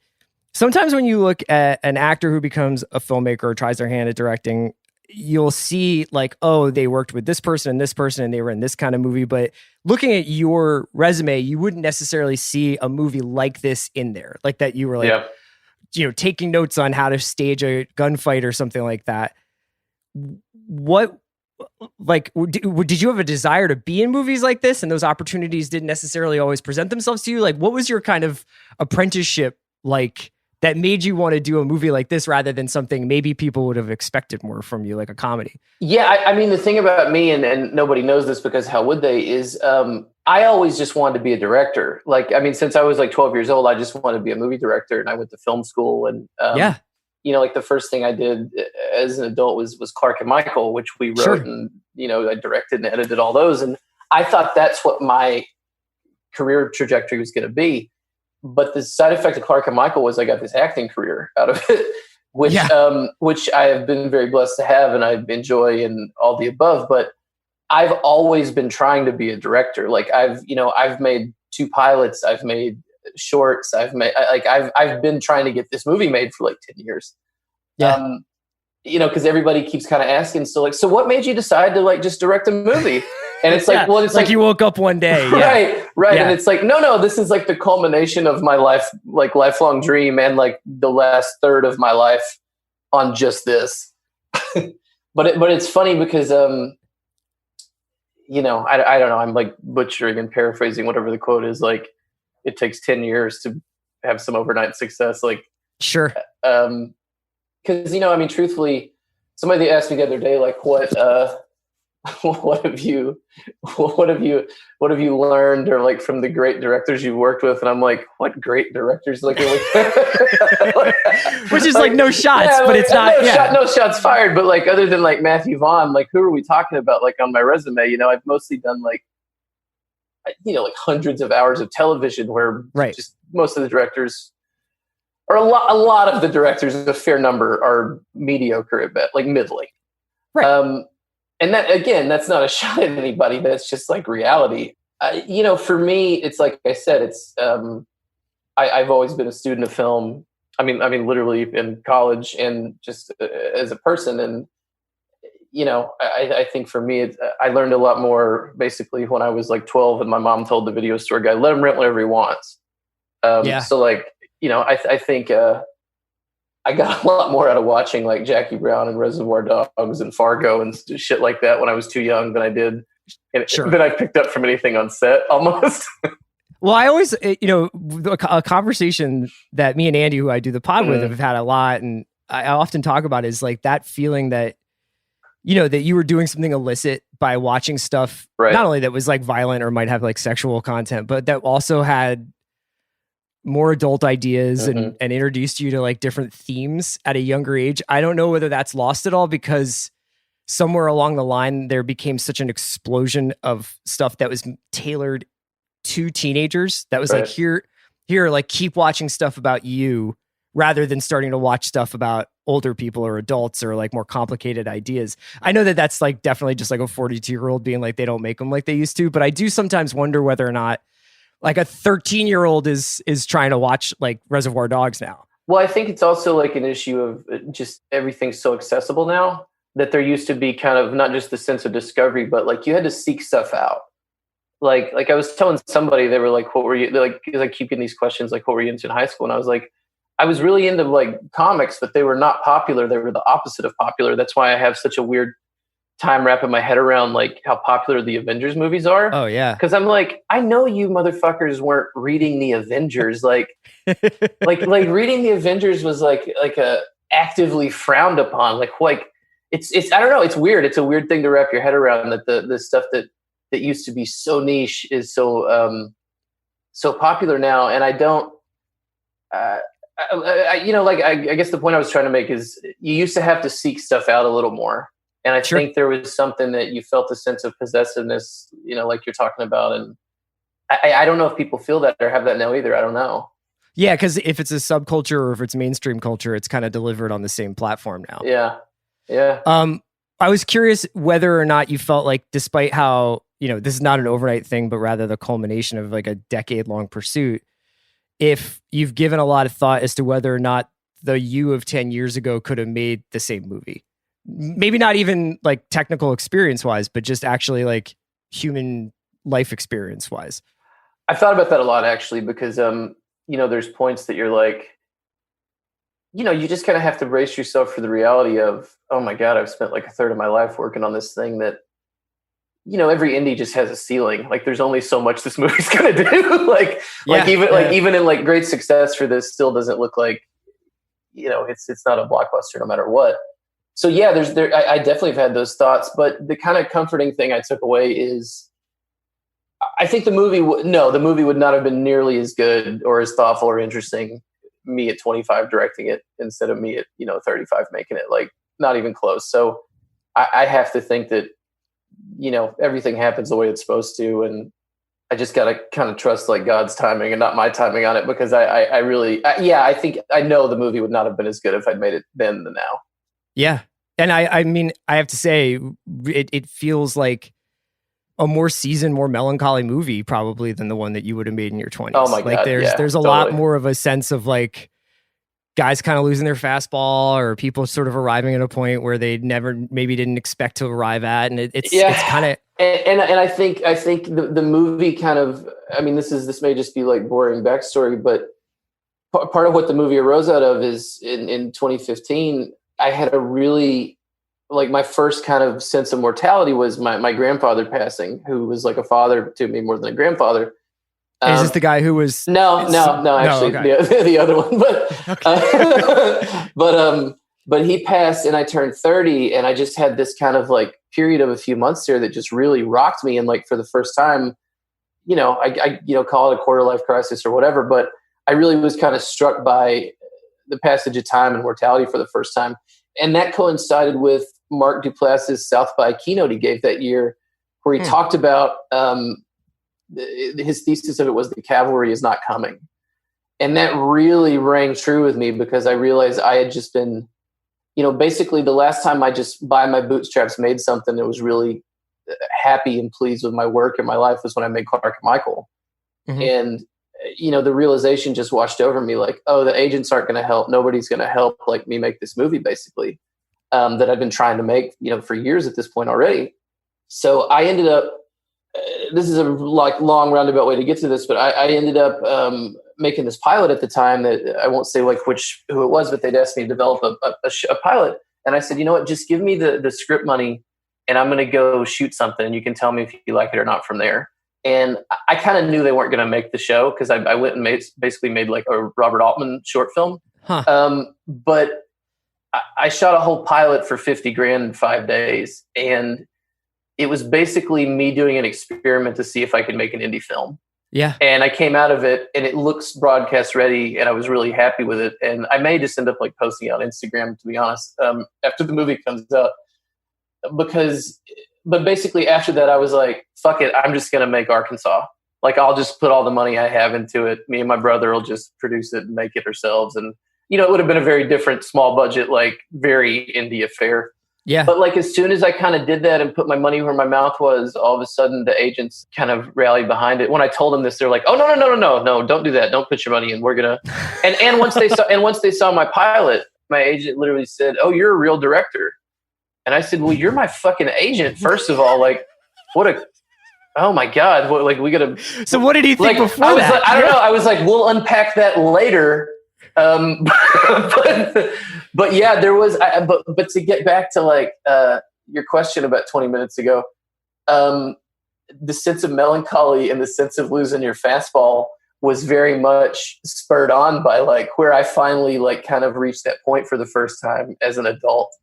Speaker 2: sometimes when you look at an actor who becomes a filmmaker or tries their hand at directing, you'll see like, oh, they worked with this person and they were in this kind of movie. But looking at your resume, you wouldn't necessarily see a movie like this in there, like that you were like, taking notes on how to stage a gunfight or something like that. What, like, did you have a desire to be in movies like this, and those opportunities didn't necessarily always present themselves to you? Like, what was your kind of apprenticeship like that made you want to do a movie like this rather than something maybe people would have expected more from you, like a comedy?
Speaker 5: Yeah, I mean, the thing about me, and nobody knows this because how would they, is I always just wanted to be a director. Like, I mean, since I was like 12 years old, I just wanted to be a movie director, and I went to film school. And, like the first thing I did as an adult was Clark and Michael, which we wrote and, I directed and edited all those. And I thought that's what my career trajectory was going to be. But the side effect of Clark and Michael was I got this acting career out of it, which I have been very blessed to have, and I enjoy and all the above. But I've always been trying to be a director. Like I've made 2 pilots, I've made shorts, I've been trying to get this movie made for like 10 years. Yeah. Because everybody keeps kind of asking, so what made you decide to like just direct a movie? And it's like, well, it's
Speaker 2: like you woke up one day.
Speaker 5: Right. Yeah. And it's like, no, this is like the culmination of my life, like lifelong dream, and like the last third of my life on just this. But it's funny because, I don't know, I'm like butchering and paraphrasing whatever the quote is. Like, it takes 10 years to have some overnight success. Like,
Speaker 2: sure.
Speaker 5: because, I mean, truthfully, somebody asked me the other day, like, what have you learned, or like from the great directors you've worked with? And I'm like, what great directors? Like,
Speaker 2: which is like no shots, but it's not
Speaker 5: no shots fired. But like, other than like Matthew Vaughn, like, who are we talking about? Like on my resume, I've mostly done like, like hundreds of hours of television, where just most of the directors, or a lot of the directors, a fair number, are mediocre at best, like middling. Right. And that, again, that's not a shot at anybody. That's just like reality. For me, it's like I said, it's I've always been a student of film. I mean, literally in college and just as a person. And I think for me, I learned a lot more basically when I was like 12, and my mom told the video store guy, "Let him rent whatever he wants." So like, I think I got a lot more out of watching like Jackie Brown and Reservoir Dogs and Fargo and shit like that when I was too young than I did than I picked up from anything on set almost.
Speaker 2: Well, I always, a conversation that me and Andy, who I do the pod with, have had a lot, and I often talk about is like that feeling that, that you were doing something illicit by watching stuff, not only that was like violent or might have like sexual content, but that also had more adult ideas and introduced you to like different themes at a younger age. I don't know whether that's lost at all, because somewhere along the line there became such an explosion of stuff that was tailored to teenagers. That was like, here, like keep watching stuff about you, rather than starting to watch stuff about older people or adults or like more complicated ideas. I know that that's like definitely just like a 42-year-old being like, they don't make them like they used to, but I do sometimes wonder whether or not like a 13-year-old is trying to watch like Reservoir Dogs now.
Speaker 5: Well, I think it's also like an issue of just everything's so accessible now that there used to be kind of not just the sense of discovery, but like you had to seek stuff out. Like I was telling somebody, they were like, what were you, like, because I keep getting these questions, like, what were you into in high school? And I was like, I was really into like comics, but they were not popular. They were the opposite of popular. That's why I have such a weird time wrapping my head around like how popular the Avengers movies are.
Speaker 2: Oh yeah.
Speaker 5: Cause I'm like, I know you motherfuckers weren't reading the Avengers. Like reading the Avengers was like a actively frowned upon. Like it's, I don't know. It's weird. It's a weird thing to wrap your head around, that the stuff that used to be so niche is so popular now. And I don't, I guess the point I was trying to make is you used to have to seek stuff out a little more. And I think there was something that you felt a sense of possessiveness, like you're talking about. And I don't know if people feel that or have that now either. I don't know.
Speaker 2: Yeah, because if it's a subculture or if it's mainstream culture, it's kind of delivered on the same platform now.
Speaker 5: Yeah. Yeah.
Speaker 2: I was curious whether or not you felt like, despite how, this is not an overnight thing, but rather the culmination of like a decade-long pursuit, if you've given a lot of thought as to whether or not the you of 10 years ago could have made the same movie. Maybe not even like technical experience wise, but just actually like human life experience wise.
Speaker 5: I've thought about that a lot actually, because, there's points that you're like, you just kind of have to brace yourself for the reality of, oh my God, I've spent like a third of my life working on this thing that, every indie just has a ceiling. Like there's only so much this movie's going to do. Even in like great success for this still doesn't look like, it's not a blockbuster no matter what. So yeah, I definitely have had those thoughts, but the kind of comforting thing I took away is I think the movie would not have been nearly as good or as thoughtful or interesting, me at 25 directing it instead of me at 35 making it, like not even close. So I have to think that everything happens the way it's supposed to, and I just gotta kind of trust like God's timing and not my timing on it, because I really I think I know the movie would not have been as good if I'd made it then than now.
Speaker 2: Yeah. And I mean, I have to say, it feels like a more seasoned, more melancholy movie probably than the one that you would have made in your 20s.
Speaker 5: Oh my God.
Speaker 2: There's a lot more of a sense of like guys kind of losing their fastball, or people sort of arriving at a point where they maybe didn't expect to arrive at. And it's kind of,
Speaker 5: and I think the movie kind of, I mean, this may just be like boring backstory, but part of what the movie arose out of is in 2015, I had a really, like, my first kind of sense of mortality was my grandfather passing, who was like a father to me more than a grandfather.
Speaker 2: Is this the guy who was?
Speaker 5: No, actually, okay. the other one. But he passed and I turned 30, and I just had this kind of like period of a few months there that just really rocked me. And like for the first time, I call it a quarter life crisis or whatever, but I really was kind of struck by the passage of time and mortality for the first time. And that coincided with Mark Duplass's South by keynote he gave that year, where he talked about his thesis of it was the cavalry is not coming. And that really rang true with me because I realized I had just been, basically the last time I just by my bootstraps made something that was really happy and pleased with my work and my life was when I made Clark and Michael. Mm-hmm. And, the realization just washed over me like, oh, the agents aren't going to help. Nobody's going to help like me make this movie basically that I've been trying to make, for years at this point already. So I ended up, this is a long roundabout way to get to this, but I ended up making this pilot at the time that I won't say who it was, but they'd asked me to develop a pilot. And I said, you know what, just give me the script money and I'm going to go shoot something. And you can tell me if you like it or not from there. And I kind of knew they weren't going to make the show because I went and made like a Robert Altman short film. Huh. But I shot a whole pilot for $50,000 in 5 days. And it was basically me doing an experiment to see if I could make an indie film.
Speaker 2: Yeah.
Speaker 5: And I came out of it and it looks broadcast ready and I was really happy with it. And I may just end up like posting it on Instagram, to be honest, after the movie comes out. But basically after that, I was like, fuck it. I'm just going to make Arkansas. Like, I'll just put all the money I have into it. Me and my brother will just produce it and make it ourselves. And, it would have been a very different small budget, like very indie affair.
Speaker 2: Yeah.
Speaker 5: But like, as soon as I kind of did that and put my money where my mouth was, all of a sudden the agents kind of rallied behind it. When I told them this, they're like, oh, no, don't do that. Don't put your money in. We're going to, and once they saw my pilot, my agent literally said, oh, you're a real director. And I said, well, you're my fucking agent. First of all, like, oh my God. We got to.
Speaker 2: So what did he think before that?
Speaker 5: Like, I don't know. I was like, we'll unpack that later. But yeah, there was, but to get back to like, your question about 20 minutes ago, the sense of melancholy and the sense of losing your fastball was very much spurred on by like where I finally like kind of reached that point for the first time as an adult.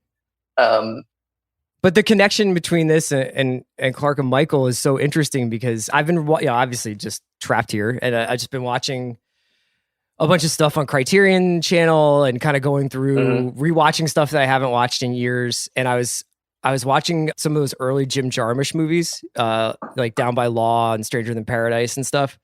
Speaker 2: But the connection between this and Clark and Michael is so interesting because I've been, obviously just trapped here, and I've just been watching a bunch of stuff on Criterion Channel and kind of going through rewatching stuff that I haven't watched in years. And I was watching some of those early Jim Jarmusch movies, like Down by Law and Stranger Than Paradise and stuff.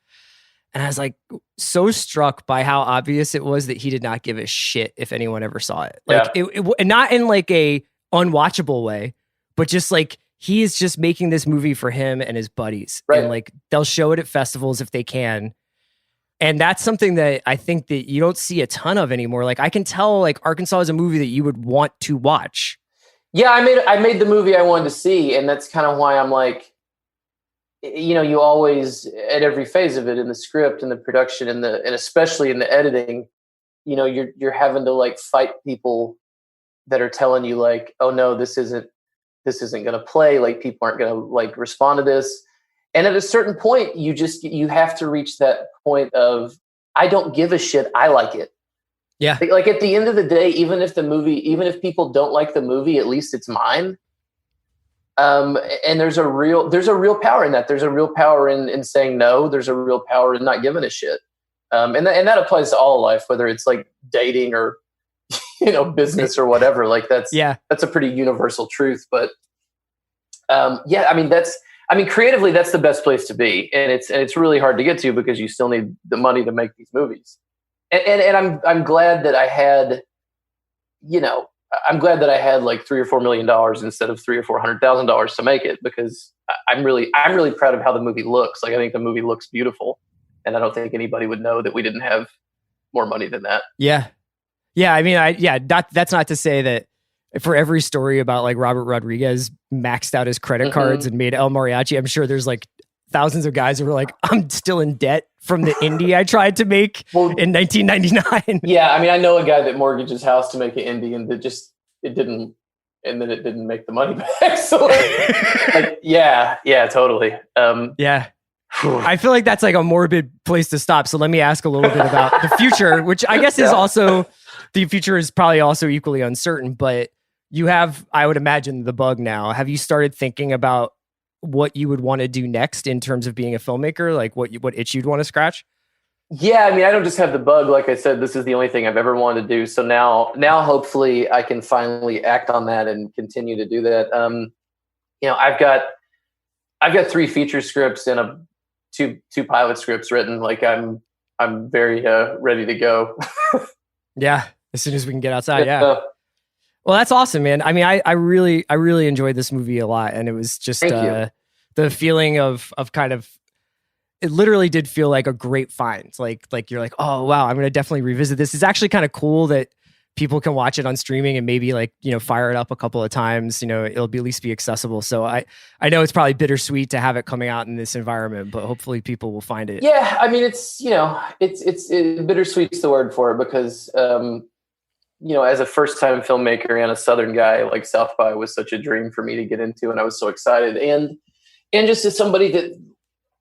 Speaker 2: And I was like so struck by how obvious it was that he did not give a shit if anyone ever saw it. Like and not in like a unwatchable way, but just like he is just making this movie for him and his buddies. Right. And like they'll show it at festivals if they can. And that's something that I think that you don't see a ton of anymore. Like I can tell like Arkansas is a movie that you would want to watch.
Speaker 5: Yeah, I made the movie I wanted to see. And that's kind of why I'm like, you always, at every phase of it, in the script and the production and especially in the editing, you're having to like fight people that are telling you like, oh no, this isn't going to play. Like people aren't going to like respond to this. And at a certain point, you have to reach that point of, I don't give a shit. I like it.
Speaker 2: Yeah.
Speaker 5: Like at the end of the day, even if people don't like the movie, at least it's mine. And there's a real power in that. There's a real power in saying no. There's a real power in not giving a shit. And that applies to all life, whether it's like dating or, business or whatever. Like that's a pretty universal truth. But creatively, that's the best place to be, and it's really hard to get to because you still need the money to make these movies. And I'm glad that I had, I'm glad that I had like $3 or $4 million instead of $300,000 or $400,000 to make it, because I'm really proud of how the movie looks. Like I think the movie looks beautiful, and I don't think anybody would know that we didn't have more money than that.
Speaker 2: Yeah. Yeah. I mean, that's not to say that for every story about like Robert Rodriguez maxed out his credit cards and made El Mariachi, I'm sure there's like thousands of guys who were like, I'm still in debt from the indie I tried to make in 1999.
Speaker 5: Yeah. I mean, I know a guy that mortgaged his house to make an indie and it didn't make the money back. So yeah, totally.
Speaker 2: Yeah. I feel like that's like a morbid place to stop. So let me ask a little bit about the future, which I guess is also, the future is probably also equally uncertain, but you have, I would imagine, the bug now. Have you started thinking about what you would want to do next in terms of being a filmmaker? Like what itch you'd want to scratch?
Speaker 5: Yeah, I mean, I don't just have the bug. Like I said, this is the only thing I've ever wanted to do. So now hopefully I can finally act on that and continue to do that. I've got 3 feature scripts and two pilot scripts written. Like I'm very ready to go.
Speaker 2: Yeah, as soon as we can get outside. Yeah. Well, that's awesome, man. I mean, I really enjoyed this movie a lot, and it was just the feeling of kind of, it literally did feel like a great find. Like you're like, oh wow, I'm gonna definitely revisit this. It's actually kind of cool that people can watch it on streaming and maybe fire it up a couple of times. It'll at least be accessible. So I know it's probably bittersweet to have it coming out in this environment, but hopefully people will find it.
Speaker 5: Yeah, I mean, it's bittersweet's the word for it because as a first-time filmmaker and a Southern guy, like South by was such a dream for me to get into, and I was so excited. And just as somebody that,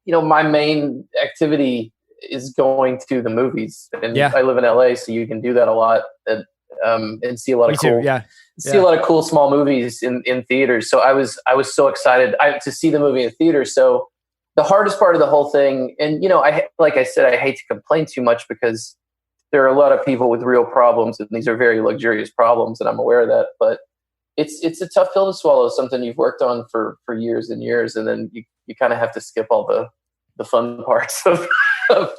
Speaker 5: my main activity is going to the movies, and I live in LA, so you can do that a lot, and see a lot of a lot of cool small movies in theaters. So I was so excited to see the movie in theater. So the hardest part of the whole thing, and like I said, I hate to complain too much because there are a lot of people with real problems, and these are very luxurious problems, and I'm aware of that. But it's a tough pill to swallow, something you've worked on for years and years, and then you kind of have to skip all the fun parts of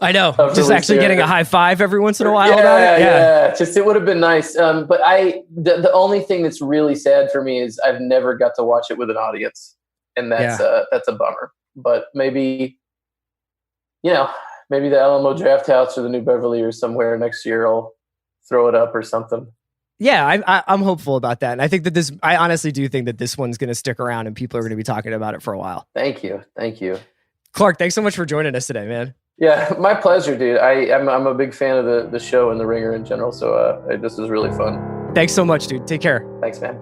Speaker 2: I know, just actually getting a high five every once in a while.
Speaker 5: Yeah. Just, it would have been nice. But the only thing that's really sad for me is I've never got to watch it with an audience, and that's a bummer. But maybe the Alamo Draft House or the New Beverly or somewhere next year I'll throw it up or something.
Speaker 2: Yeah, I'm hopeful about that. And I think that I honestly do think that this one's going to stick around and people are going to be talking about it for a while.
Speaker 5: Thank you.
Speaker 2: Clark, thanks so much for joining us today, man.
Speaker 5: Yeah, my pleasure, dude. I'm a big fan of the show and The Ringer in general. So this is really fun.
Speaker 2: Thanks so much, dude. Take care.
Speaker 5: Thanks, man.